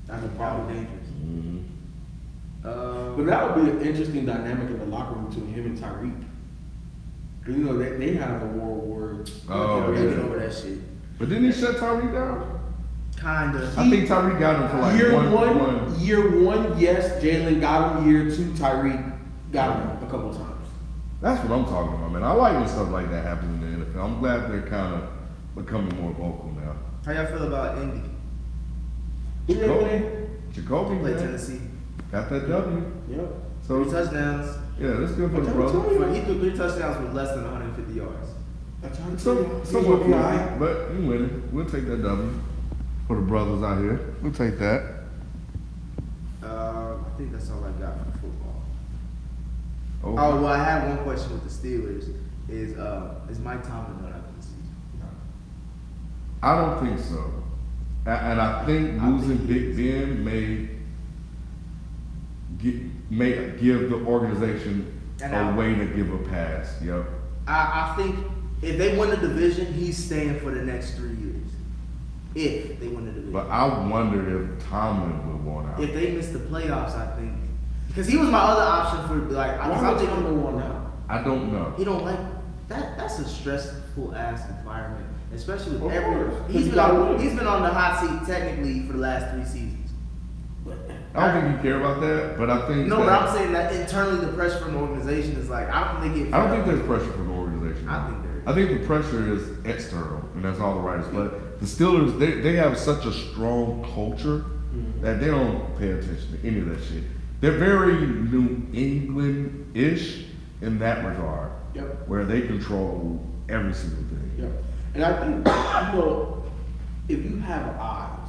That's probably dangerous. Mm-hmm. But that would be an interesting dynamic in the locker room between him and Tyreek. Because, you know, they have a war of words. Oh, They yeah. get over that shit. But didn't he shut Tyreek down? Kinda. I think Tyreek got him for like year one. Year one, yes, Jalen got him. Year two, Tyreek got him a couple times. That's what I'm talking about, man. I like when stuff like that happens in the NFL. I'm glad they're kind of becoming more vocal now. How y'all feel about Indy? Jacoby, Play man, Tennessee. got that W. Yep. So 3 touchdowns. yeah, that's good for the I brother. told you. He threw 3 touchdowns with less than 150 yards. I tried to So, tell you. somewhat good, but you winning. We'll take that W for the brothers out here. We'll take that. I think that's all I got for football. Oh, Oh, well, I have one question with the Steelers. Is Mike Tomlin done after the season? I don't think so. And I think losing think he Big is. Ben may give the organization And a I- way to give a pass. Yep. I think if they win the division, he's staying for the next 3 years. If they win the division. But I wonder if Tomlin would want out. If they miss the playoffs, I think. Because he was my other option for, like, Why I'm would thinking Tomlin want out? I don't know. he don't like that. That's a stressful ass environment, especially with Of every. course, 'cause He's you been gotta on. win. He's been on the hot seat technically for the last 3 seasons. I don't think he care about that, but I think No, but that- I'm saying that internally the pressure from the organization is like I don't think they get. I don't think there's pressure from the organization. I think there is. I think the pressure is external, and that's all the writers. But the Steelers, they have such a strong culture that they don't pay attention to any of that shit. They're very New England-ish in that regard, Yep. where they control every single thing. Yep. And I think, you know, if you have eyes,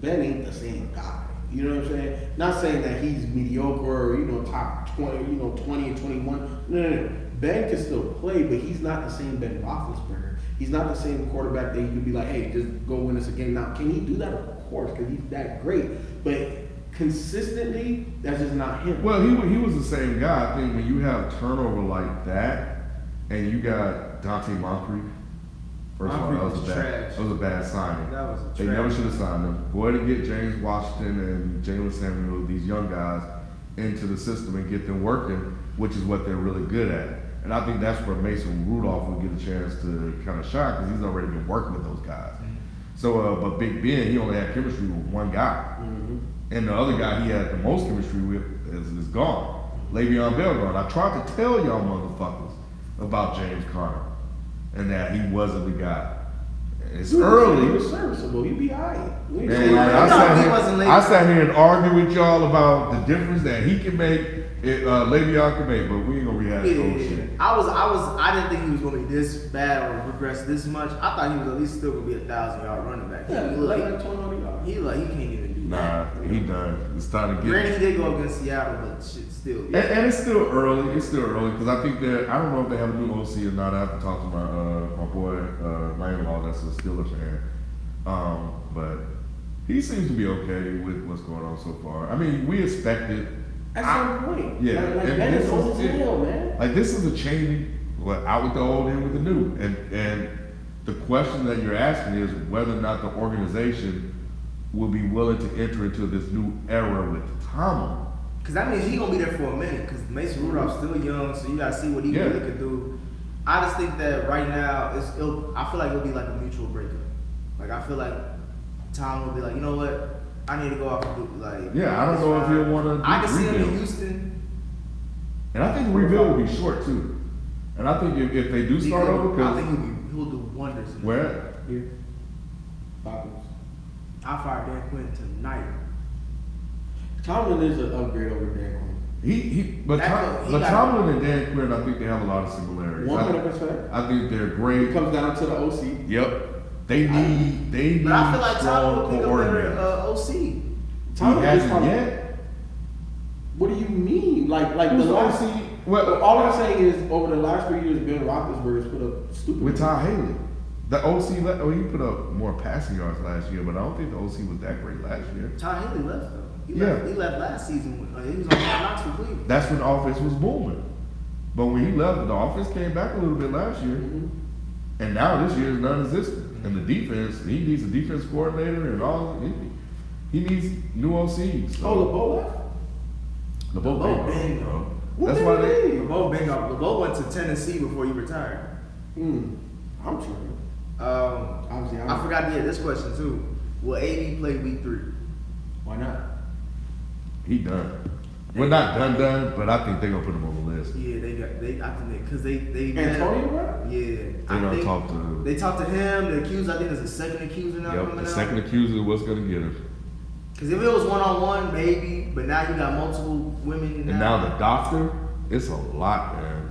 Ben ain't the same guy. You know what I'm saying? Not saying that he's mediocre or, you know, top 20, 20 and 21. No. Ben can still play, but he's not the same Ben Roethlisberger. He's not the same quarterback that you can be like, hey, just go win us a game. Now, can he do that? Of course, because he's that great. But consistently, that's just not him. Well, he was the same guy. I think when you have turnover like that, and you got Dante Moncrief, first of all, Moncrief was trash. that was a bad signing. That was a They trash. never should have signed him. Go ahead and get James Washington and Jalen Samuel, these young guys, into the system and get them working, which is what they're really good at. And I think that's where Mason Rudolph will get a chance to kind of shine because he's already been working with those guys. So, but Big Ben, he only had chemistry with one guy. And the other guy he had the most chemistry with is gone. Le'Veon Bell gone. I tried to tell y'all motherfuckers about James Conner and that he wasn't the guy. It's He early. was serviceable. He'd be all right. Man, I sat here and argued with y'all about the difference that he can make, Le'Veon can make, but we ain't gonna rehash those shit. I didn't think he was going to be this bad or progress this much. I thought he was at least still going to be a 1,000-yard running back. Yeah, he like like 20 yards. he can't even do Nah, that. he done. It's time to get. Granted, he did go against Seattle, but shit, still. And it's still early. It's still early because I think that I don't know if they have a new OC or not. I have to talk to my boy, my in-law, that's a Steelers fan. But he seems to be okay with what's going on so far. I mean, we expected. At some point. Yeah, Like and Ben this is old as is it. hell, man. Like this is a change. Well, out with the old, in with the new, and the question that you're asking is whether or not the organization will be willing to enter into this new era with Tomlin. Because that means he's going to be there for a minute. Because Mason Rudolph's still young, so you got to see what he Yeah. really can do. I just think that right now, I feel like it'll be like a mutual breakup. Like, I feel like Tom will be like, you know what? I need to go off and do, like. Yeah, I don't know if he'll want to. I can see him in rebuild. Houston. And I think the rebuild will be short too. And I think if they do start over, I because think he'll do wonders. in where? that. Here. Falcons. I'll fire Dan Quinn tonight. Tomlin is an upgrade over Dan Quinn. But That- but Tomlin and Dan Quinn, I think they have a lot of similarities. 100%. I think they're great. It comes down to the OC. Yep. They need But I feel like Tom strong will pick a better coordinators. OC. He Tomlin just hasn't probably- yet. What do you mean? Like Who's the the last. OC? Well, All I'm saying is, over the last 3 years, Ben Roethlisberger's put up stupid. with Todd Haley. The OC, he put up more passing yards last year, but I don't think the OC was that great last year. Todd Haley left though. Yeah. He left last season. He was on Hard Knocks for Cleveland. That's when the offense was booming. But when he left, the offense came back a little bit last year. Mhm. And now this year is non-existent. And the defense, he needs a defense coordinator and all. He needs new OCs. Oh, LeBeau left? LeBeau LeBeau big, big, bro. What That's did why they. he leave? LeBeau went to Tennessee before he retired. I'm sure. Obviously, I forgot to get this question too. Will AD play week 3? Why not? He done. Well, not done, but I think they're gonna put him on the list. Yeah, I think because they Antonio Brown? Yeah, They gonna talk to. They talked to him. The accuser, I think there's a second accuser now Yep, coming the out. second accuser was gonna get him. Because if it was 1-on-1, maybe, but now you got multiple women. And now the doctor, it's a lot, man.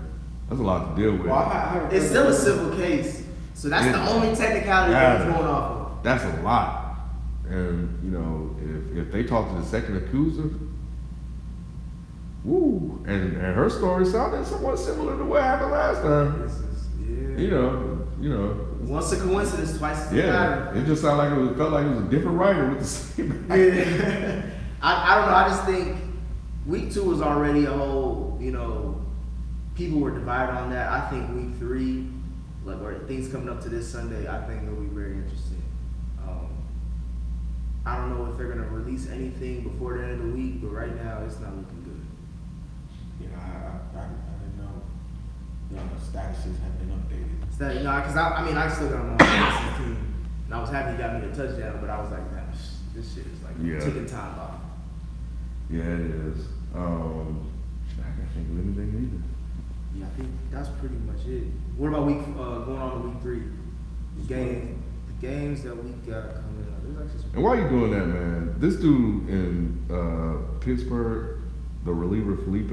That's a lot to deal with. Well, I haven't It's heard still a that. civil case, so that's Yeah. the only technicality Yeah. that it's going off of. That's a lot. And you know, if they talk to the second accuser, woo, and her story sounded somewhat similar to what happened last time. This is, yeah. You know, Once a coincidence, twice a yeah. pattern. It just sounded like felt like it was a different writer with the same. Yeah. I don't know. I just think week 2 was already a whole, people were divided on that. I think week 3, like, or things coming up to this Sunday, I think it'll be very interesting. I don't know if they're going to release anything before the end of the week, but right now it's not looking good. I didn't know. The statuses have been updated. It's that, because I still got him on my team, and I was happy he got me a touchdown, but I was like, man, this shit is like Yeah. ticking time bomb. Yeah, it is. I can't think of anything either. Yeah, I think that's pretty much it. What about going on to week 3? The games that we got coming up. There's actually some. And why you doing that, man? This dude in Pittsburgh, the reliever Felipe,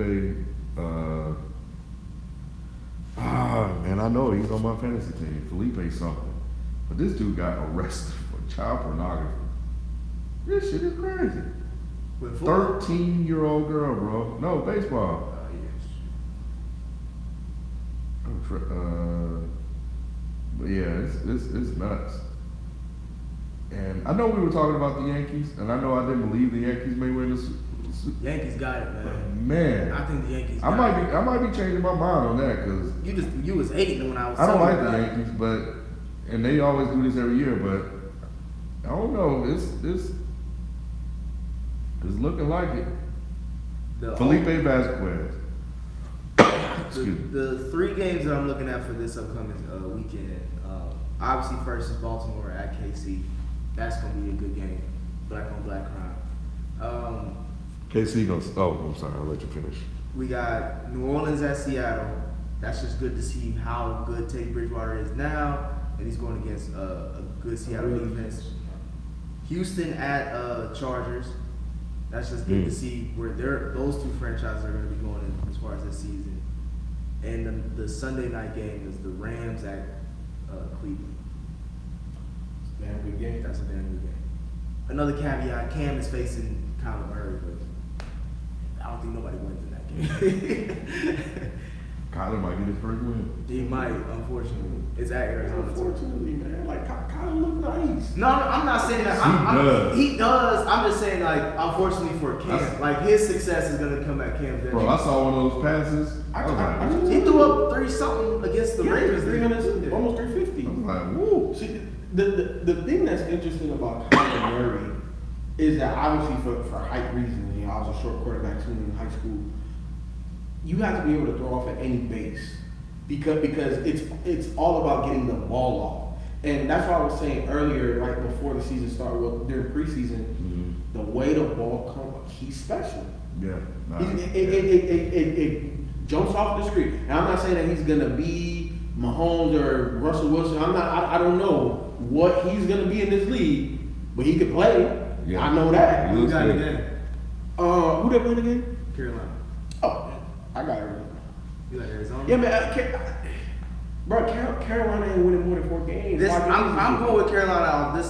man, I know he's on my fantasy team. Felipe something. But this dude got arrested for child pornography. This shit is crazy. With football? 13-year-old girl, bro. No, baseball. But yeah, it's nuts. And I know we were talking about the Yankees, and I know I didn't believe the Yankees may win this. Yankees got it, man. Man, I think the Yankees. I might be changing my mind on that because You was hating them when I was. I don't telling like you the about it. Yankees, and they always do this every year, but I don't know. It's looking like it. Felipe Vasquez. Excuse me. The 3 games that I'm looking at for this upcoming weekend, obviously first is Baltimore at KC. That's gonna be a good game, black on black crime. KC goes. Oh, I'm sorry. I'll let you finish. We got New Orleans at Seattle. That's just good to see how good Teddy Bridgewater is now, and he's going against a good Seattle defense. Houston at Chargers. That's just good to see where those 2 franchises are going to be going in as far as this season. And the Sunday night game is the Rams at Cleveland. Damn good game. That's a damn good game. Another caveat: Cam is facing Kyler Murray, but I don't think nobody wins in that game. Kyler might get his first win. He might, unfortunately. It's at Arizona. Unfortunately, man, like kind of look nice. No, I'm not saying that. He does. I'm just saying, like, unfortunately for Cam, like his success is gonna come at Cam's. Bro, I saw one of those passes. I was like, He threw up 3-something against the Ravens. 300, almost 350. I was like, woo. See, the thing that's interesting about Kyler Murray is that obviously for height reasons, I was a short quarterback too in high school. You have to be able to throw off at any base because it's all about getting the ball off, and that's what I was saying earlier, right before the season started. Well, during preseason, the way the ball comes, he's special. Yeah. It jumps off the screen, and I'm not saying that he's gonna be Mahomes or Russell Wilson. I don't know what he's gonna be in this league, but he could play. Yeah. I know that. He Who looks got it good. again? Who they playing again? Carolina. I got Arizona. You like Arizona? Yeah, man. Bro, Carolina ain't winning more than 4 games. I'm going with Carolina on this.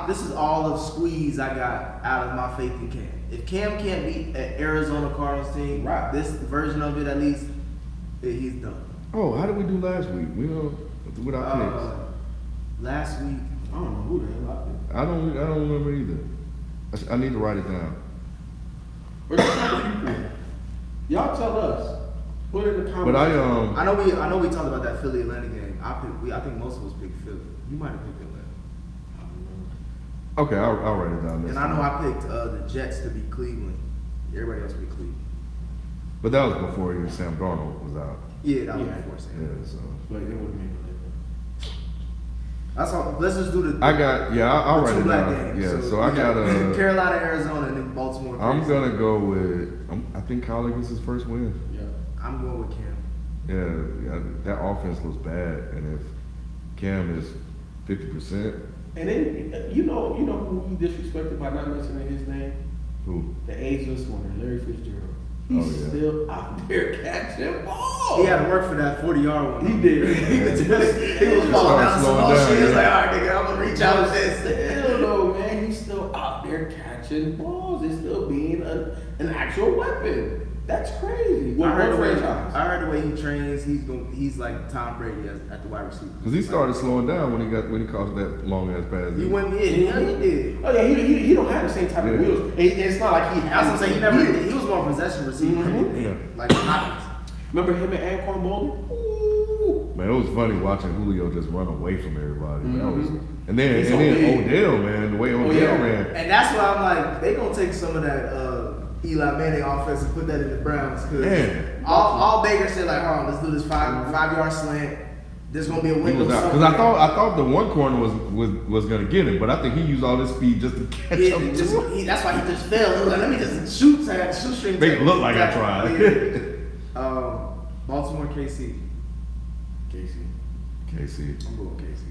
This is all of squeeze I got out of my faith in Cam. If Cam can't beat an Arizona Cardinals team, right, this version of it at least, he's done. Oh, how did we do last week? We don't with our picks. Last week, I don't know who the hell I don't remember either. I need to write it down. We're just trying to people. Y'all tell us. Put it in the comments. But I know we talked about that Philly Atlanta game. I think most of us picked Philly. You might have picked Atlanta. Okay, I'll write it down. And I know I picked the Jets to beat Cleveland. Everybody else picked Cleveland. But that was before even Sam Darnold was out. Yeah, that was before Sam. Yeah, so. But it would make no difference. That's all. Let's just do the. I'll write it down. Games. Yeah, so I got Carolina, Arizona, and then Baltimore. I'm gonna go with. I think Kyle gets his first win. Yeah. I'm going with Cam. Yeah, that offense looks bad, and if Cam is 50%. And then you know who he disrespected by not mentioning his name? Who? The ageless one, Larry Fitzgerald. Oh, He's yeah. still out there catching balls. He had to work for that 40-yard one. He did. He was falling down some bullshit. He was like, all right, nigga, I'm gonna reach out with this. Still though, man, he's still out there catching balls. He's still being an actual weapon. That's crazy. I heard franchise? I heard the way he trains. He's like Tom Brady at the wide receiver. Because he started slowing down when he caught that long ass pass. He went in. Yeah, he did. Oh yeah, he don't have the same type of wheels. And it's not like he That's has. what I'm saying. He was more possession receiver. Mhm. Yeah. Like Hopkins. Remember him and Anquan Bolden? Ooh. Man, it was funny watching Julio just run away from everybody. Mhm. That was, and then He's so big. Odell, man, the way Odell ran. And that's why I'm like, they gonna take some of that Eli Manning offense and put that in the Browns because all Baker said like, hold on, let's do this 5-yard slant. There's gonna be a window. Because I thought the one corner was gonna get him, but I think he used all his speed just to catch him. That's why he just fell. He was like, let me just shoot shoestring. Make it look like I tried. Baltimore, KC. KC. I'm going KC.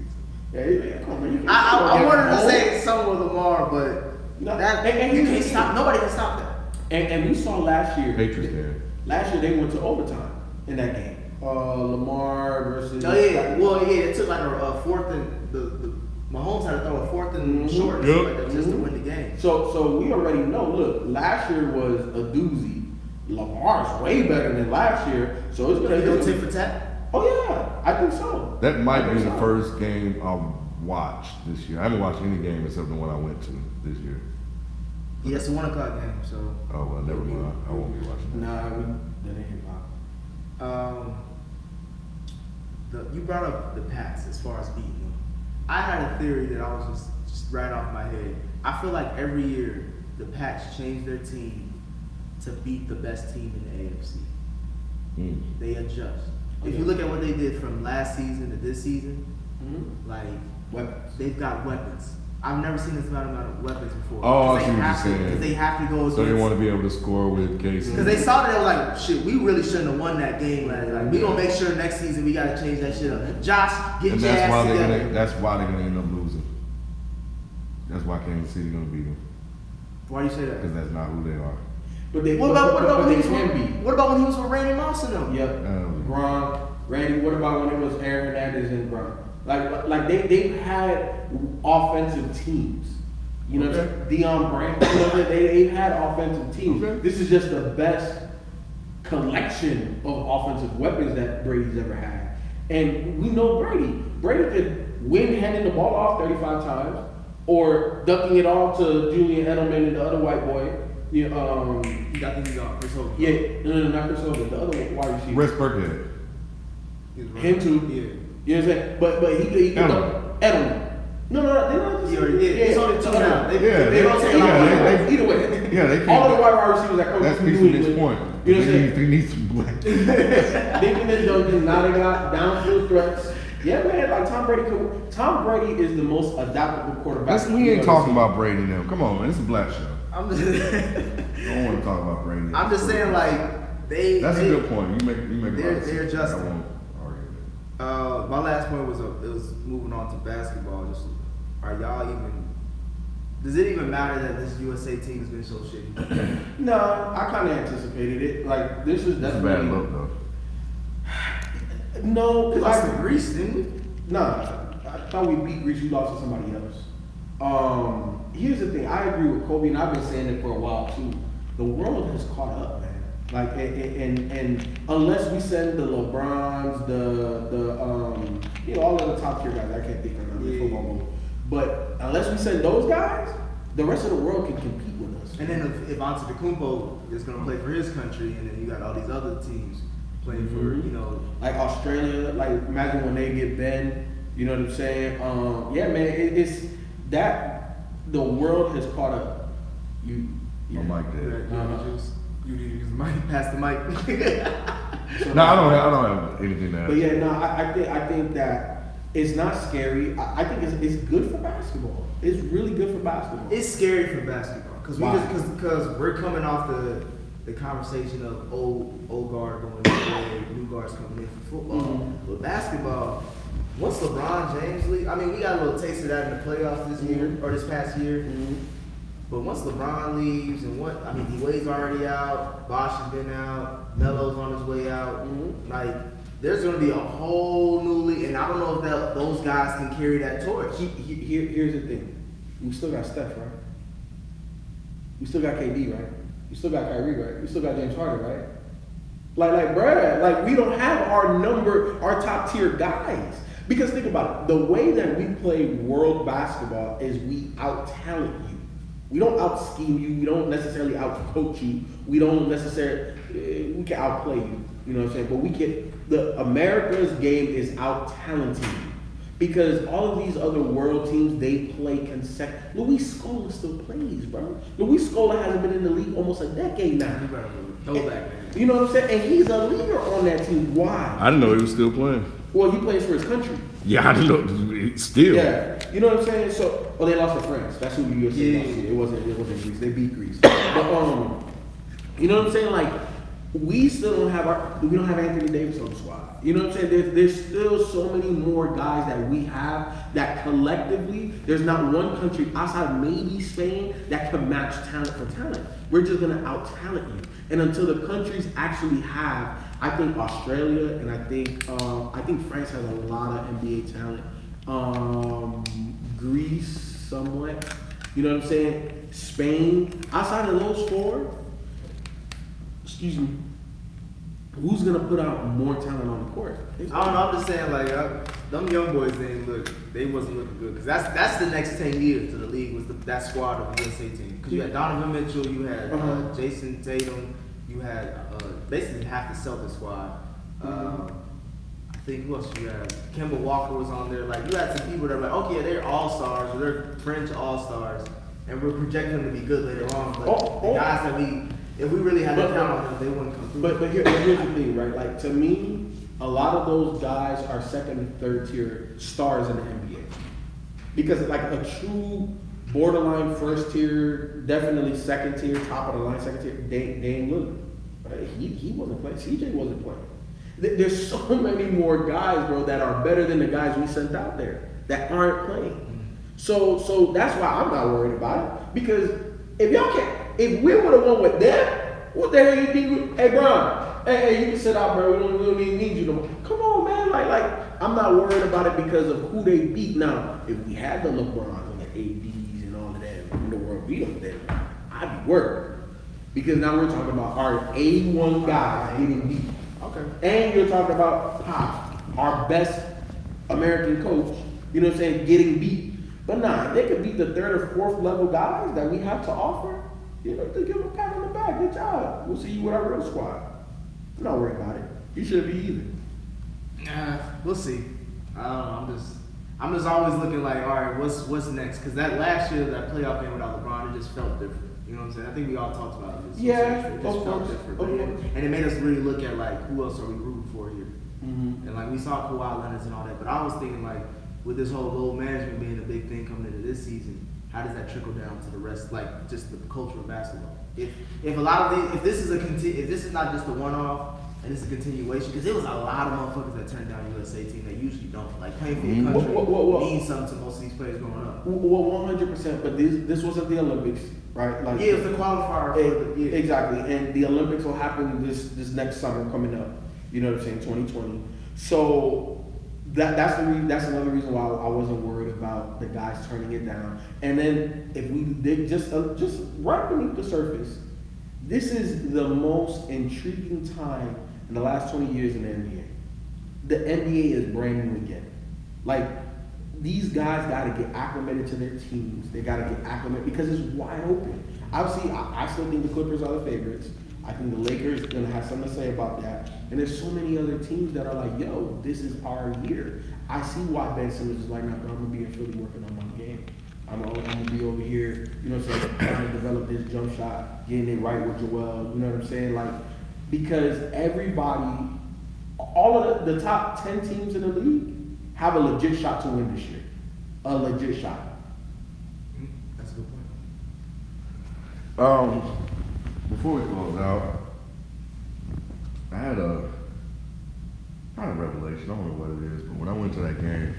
Yeah, come on, man. I wanted to say something with Lamar, but No, you can't stop. Nobody can stop that. And we saw last year. Patriots game. Last year they went to overtime in that game. Lamar versus. Oh yeah, well yeah, it took like a fourth and the Mahomes had to throw a fourth and short Yep. like that just to win the game. So we already know. Look, last year was a doozy. Lamar's way better than last year, so it's gonna Go tit for tat. Oh yeah, I think so. That might be the first game I'll watch this year. I haven't watched any game except the one I went to this year. Yeah, it's a 1 o'clock game, so. Oh well, never mind. I won't be watching that. Nah, that ain't hip hop. You brought up the Pats as far as beating them. I had a theory that I was just right off my head. I feel like every year the Pats change their team to beat the best team in the AFC. They adjust. If you look at what they did from last season to this season, like Weapons. they've got weapons. I've never seen this amount of weapons before. Oh, I Because see what you're saying. Because they have to go against. So they want to be able to score with Casey. Because they saw that they were like, shit, we really shouldn't have won that game last night. We gonna make sure next season we gotta change that shit up. Josh, get And your ass together. that's why they're gonna end up losing. That's why Kansas City gonna beat them. Why do you say that? Because that's not who they are. But they What about when they he was can with, be. what about when he was with Randy Moss and them? Yep. Gronk, Randy. What about when it was Aaron Hernandez and Gronk? Like they've had offensive teams. You know, Deion Branch. You know, they've had offensive teams. Okay. This is just the best collection of offensive weapons that Brady's ever had. And we know Brady. Brady could win handing the ball off 35 times, or ducking it off to Julian Edelman and the other white boy. I think he's on Chris Hogan. Yeah, no, not Chris Hogan, the other wide receiver. Rex Burkhead. Him too. Yeah. You know what I'm saying? But he Edelman. No, they're not just. He already did. It's only two now. They don't take a lot of they- either way. Yeah, they All of the wide receivers that come That from speaks New to this England. point. You know what I'm saying? They need some black. Thinking that Duncan, now they got downfield threats. Yeah, man, like Tom Brady is the most adaptable quarterback. We ain't talking about Brady now. Come on, man. It's a black show. I'm just, I don't want to talk about Brady. I'm just saying, like That's a good point. You make a lot of they're sense. adjusting. I won't argue that. My last point was moving on to basketball. Just are y'all even Does it even matter that this USA team has been so shitty? No, I kind of anticipated it. Like this is That's a definitely bad look though. No, We because lost to Greece, didn't we? Nah, I thought we beat Greece. We lost to somebody else. Here's the thing. I agree with Kobe, and I've been saying it for a while too. The world has caught up, man. Like, and unless we send the LeBrons, all of the top tier guys, I can't think of them in football mode. But unless we send those guys, the rest of the world can compete with us. And then if Antetokounmpo is going to play for his country, and then you got all these other teams playing for, like Australia, like imagine when they get Ben, you know what I'm saying? Yeah, man, it's that the world has caught up. My mic dead. You need to use the mic. Pass the mic. So No, I don't have anything to add. But yeah, no, I think that it's not scary. I think it's good for basketball. It's really good for basketball. It's scary for basketball because we're coming off the conversation of old guard going this way, new guards coming in for football. Mm-hmm. With basketball, once LeBron James leaves, I mean, we got a little taste of that in the playoffs this year or this past year. Mm-hmm. But once LeBron leaves and D-Wade's already out, Bosh has been out, Melo's on his way out. Mm-hmm. Like, there's going to be a whole new league, and I don't know if those guys can carry that torch. Here's the thing. We still got Steph, right? We still got KD, right? We still got Kyrie, right? We still got James Harden, right? Like, bruh, like we don't have our top tier guys. Because think about it, the way that we play world basketball is we out-talent you. We don't out-scheme you. We don't necessarily out-coach you. We don't necessarily, we can outplay you. You know what I'm saying? But America's game is out-talenting you. Because all of these other world teams, they play consecutive. Luis Scola still plays, bro. Luis Scola hasn't been in the league almost a decade now. You better throw back, man. You know what I'm saying? And he's a leader on that team. Why? I didn't know he was still playing. Well, he plays for his country. Yeah, I didn't know. Still. Yeah. You know what I'm saying? So, they lost to France. That's who the USA lost to. It wasn't Greece. They beat Greece. But, you know what I'm saying? Like, we don't have Anthony Davis on the squad. You know what I'm saying? There's still so many more guys that we have that collectively, there's not one country outside maybe Spain that can match talent for talent. We're just gonna out-talent you. And until the countries actually have, I think Australia and I think France has a lot of NBA talent. Greece somewhat. You know what I'm saying? Spain. Outside of those four, excuse me, who's gonna put out more talent on the court? I don't know. I'm just saying, like, them young boys they wasn't looking good because that's the next 10 years to the league was that squad of the USA team. Because you had Donovan Mitchell, you had Jason Tatum, you had basically half the Celtics squad. I think who else you had? Kemba Walker was on there. Like, you had some people that were like, okay, they're all stars or they're French all stars, and we're projecting them to be good later on. But the guys that if we really had to count on them, they wouldn't come through. But here's the thing, right? Like, to me, a lot of those guys are second and third tier stars in the NBA. Because, like, a true borderline first tier, definitely second tier, top of the line second tier, Dame Lillard. Right? He wasn't playing. CJ wasn't playing. There's so many more guys, bro, that are better than the guys we sent out there that aren't playing. So that's why I'm not worried about it. Because if we would have won with them, what the hell you think? Hey, Bron, hey, you can sit out, bro. We don't even need you no more. Come on, man. Like, I'm not worried about it because of who they beat. Now, if we had the LeBrons and the ADs and all of that in the world beat them, then I'd be worried. Because now we're talking about our A1 guys getting beat. Okay. And you're talking about Pop, our best American coach, you know what I'm saying, getting beat. But nah, they could beat the third or fourth level guys that we have to offer. You know, to give them a pat on the back. Good job. We'll see you with our real squad. I'm not worried about it. You shouldn't be either. We'll see. I don't know. I'm just always looking like, all right, what's next? Because that last year, that playoff game without LeBron, it just felt different. You know what I'm saying? I think we all talked about it. It just felt different. And it made us really look at, like, who else are we rooting for here? Mm-hmm. And, like, we saw Kawhi Leonard and all that. But I was thinking, like, with this whole load management being a big thing coming into this season, how does that trickle down to the rest, like just the culture of basketball? If a lot of if this is not just a one-off, and it's a continuation because there was a lot of motherfuckers that turned down USA team that usually don't. Like playing for your country means something to most of these players growing up. Well, 100%. But this wasn't the Olympics, right? Like yeah, it was the qualifier. For the, yeah. Exactly, and the Olympics will happen this next summer coming up. You know what I'm saying? 2020. So that's another reason why I wasn't worried about the guys turning it down. And then if we dig just right beneath the surface, this is the most intriguing time in the last 20 years in the NBA. The NBA is brand new again. Like, these guys got to get acclimated to their teams. They got to get acclimated because it's wide open. Obviously, I still think the Clippers are the favorites. I think the Lakers are going to have something to say about that. And there's so many other teams that are like, yo, this is our year. I see why Ben Simmons is like, nah, bro, I'm going to be in Philly working on my game. I'm going to be over here, you know what I'm saying, trying to develop this jump shot, getting it right with Joel, you know what I'm saying? Like, because everybody, all of the top 10 teams in the league have a legit shot to win this year. A legit shot. That's a good point. Before we close out, I had a revelation. I don't know what it is, but when I went to that game,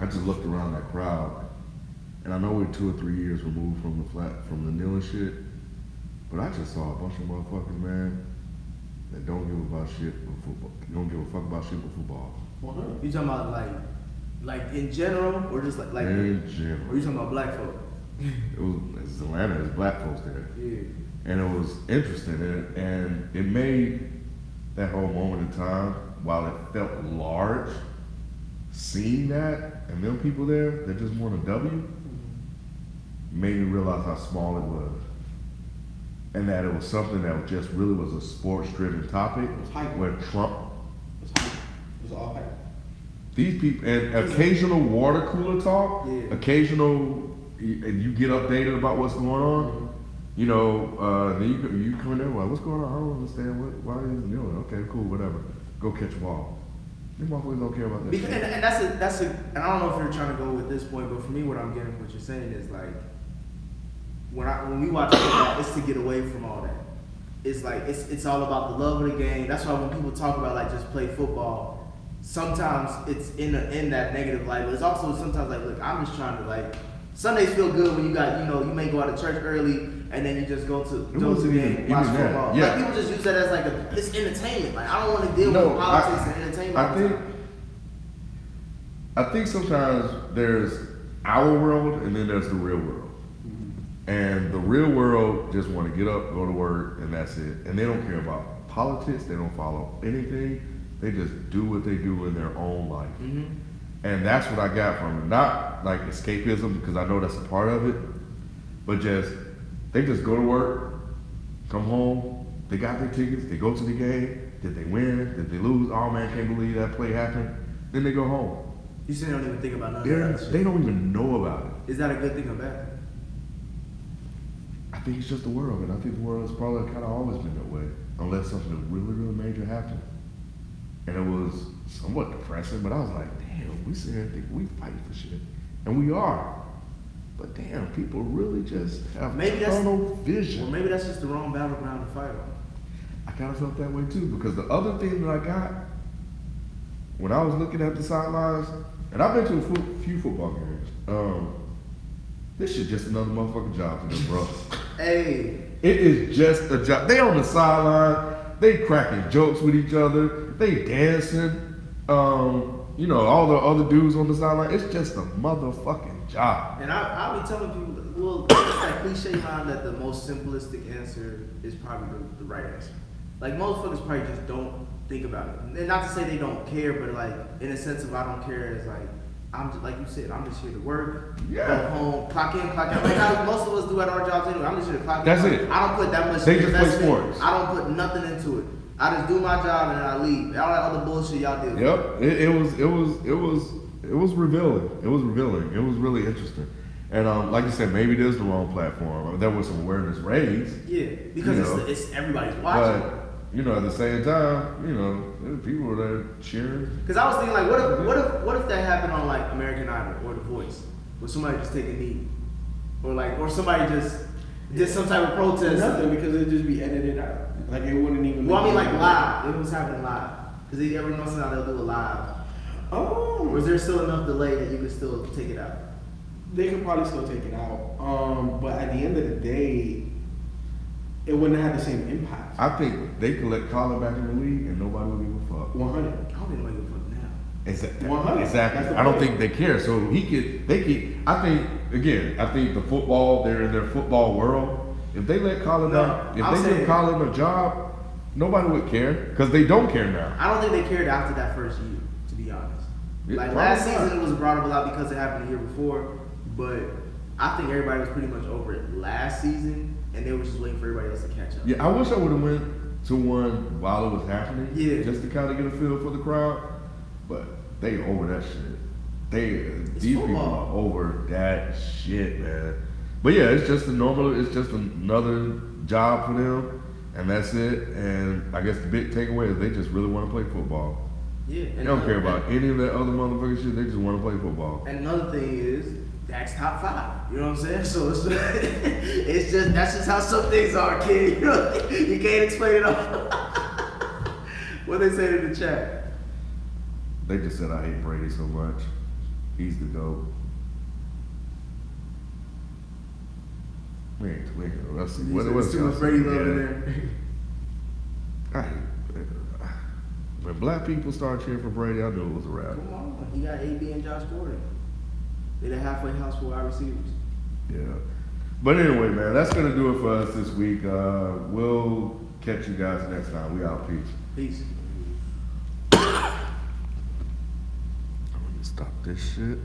I just looked around that crowd, and I know we're 2 or 3 years removed from the kneeling shit, but I just saw a bunch of motherfuckers, man, that don't give about shit with football. Don't give a fuck about shit with football. You talking about like in general, or just like in general? Or you talking about black folk? It's Atlanta. There's black folks there. Yeah. And it was interesting, and it made that whole moment in time, while it felt large, seeing that and them people there that just won a W, made me realize how small it was, and that it was something that just really was a sports-driven topic. Where Trump, It was all hype. these people, and occasional water cooler talk, occasional, and you get updated about what's going on. You know, then you come in there, like, what's going on? I don't understand why is it doing? Okay, cool, whatever. Go catch a ball. Them motherfuckers don't care about that. Because, and that's a, and I don't know if you're trying to go with this point, but for me, what I'm getting from what you're saying is like, when we watch football, it's to get away from all that. It's like it's all about the love of the game. That's why when people talk about like just play football, sometimes it's in that negative light, but it's also sometimes like, look, I'm just trying to like. Sundays feel good when you got, you know, you may go out of church early and then you just go to the game, watch football. Yeah. Like people just use that as like it's entertainment. Like I don't want to deal with politics and entertainment. I think sometimes there's our world and then there's the real world. And the real world just want to get up, go to work, and that's it. And they don't care about politics. They don't follow anything. They just do what they do in their own life. And that's what I got from it. Not like escapism, because I know that's a part of it, but just, they just go to work, come home, they got their tickets, they go to the game, did they win, did they lose, oh man, can't believe that play happened, then they go home. You say they don't even think about none of that. They don't even know about it. Is that a good thing or bad thing? I think it's just the world, and I think the world has probably kind of always been that way, unless something really, really major happened. And it was somewhat depressing, but I was like, damn, we sit here and think we fighting for shit. And we are. But damn, people really just have tunnel vision. Or maybe that's just the wrong battleground to fight on. I kind of felt that way too, because the other thing that I got, when I was looking at the sidelines, and I've been to a few football games, this shit just another motherfucking job for them, bro. Hey. It is just a job. They on the sideline, they cracking jokes with each other, they dancing, you know, all the other dudes on the sideline. It's just a motherfucking job. And I'll be telling people, well, it's that cliche line that the most simplistic answer is probably the right answer. Like, most fuckers probably just don't think about it. And not to say they don't care, but like, in a sense of I don't care, it's like, I'm just, like you said, I'm just here to work, go home, clock in, clock out. Like how most of us do at our jobs anyway. I'm just here to clock in. That's it. I don't put that much they just play investment. sports. I don't put nothing into it. I just do my job and then I leave. All that other bullshit y'all do. Yep. It was revealing. It was revealing. It was really interesting. And like you said, maybe it is the wrong platform. There was some awareness raised. Yeah, because it's everybody's watching. But, you know, at the same time, you know, people were there cheering. Because I was thinking, like, what if that happened on like American Idol or The Voice, where somebody just take a knee, or somebody just did some type of protest. Nothing, because it'd just be edited out. Like it wouldn't even. Well, I mean, like live. It was happening live. Because every once in a while they'll do a live. Oh. Or is there still enough delay that you could still take it out? They could probably still take it out. But at the end of the day, it wouldn't have the same impact. I think they could let Colin back in the league and nobody would give a fuck. 100. I don't even know give a fuck now. Exactly. 100. Exactly. That's the I don't point. think they care. So they could. I think the football, they're in their football world. If they let Colin back, if I'm they give saying- Colin a job, nobody would care because they don't care now. I don't think they cared after that first year, to be honest. Yeah, Like probably last not. season it was brought up a lot because it happened the year before, but I think everybody was pretty much over it last season, and they were just waiting for everybody else to catch up. Yeah, I wish I would have went to one while it was happening. Yeah. Just to kind of get a feel for the crowd. But they over that shit. These people football. are over that shit, man. But yeah, it's just another job for them, and that's it. And I guess the big takeaway is they just really want to play football. Yeah. They don't care about any of that other motherfucking shit. They just want to play football. And another thing is, Dak's top 5. You know what I'm saying? So it's that's just how some things are, kid. You know, you can't explain it all. What they say in the chat? They just said I hate Brady so much. He's the GOAT. Let's see. What's too much Brady love in there. I hate when black people start cheering for Brady, I knew it was a wrap. Come on, he got AB and Josh Gordon. They're the halfway house for wide receivers. Yeah. But anyway, man, that's gonna do it for us this week. We'll catch you guys next time. We out. Peace. Peace. I'm gonna stop this shit.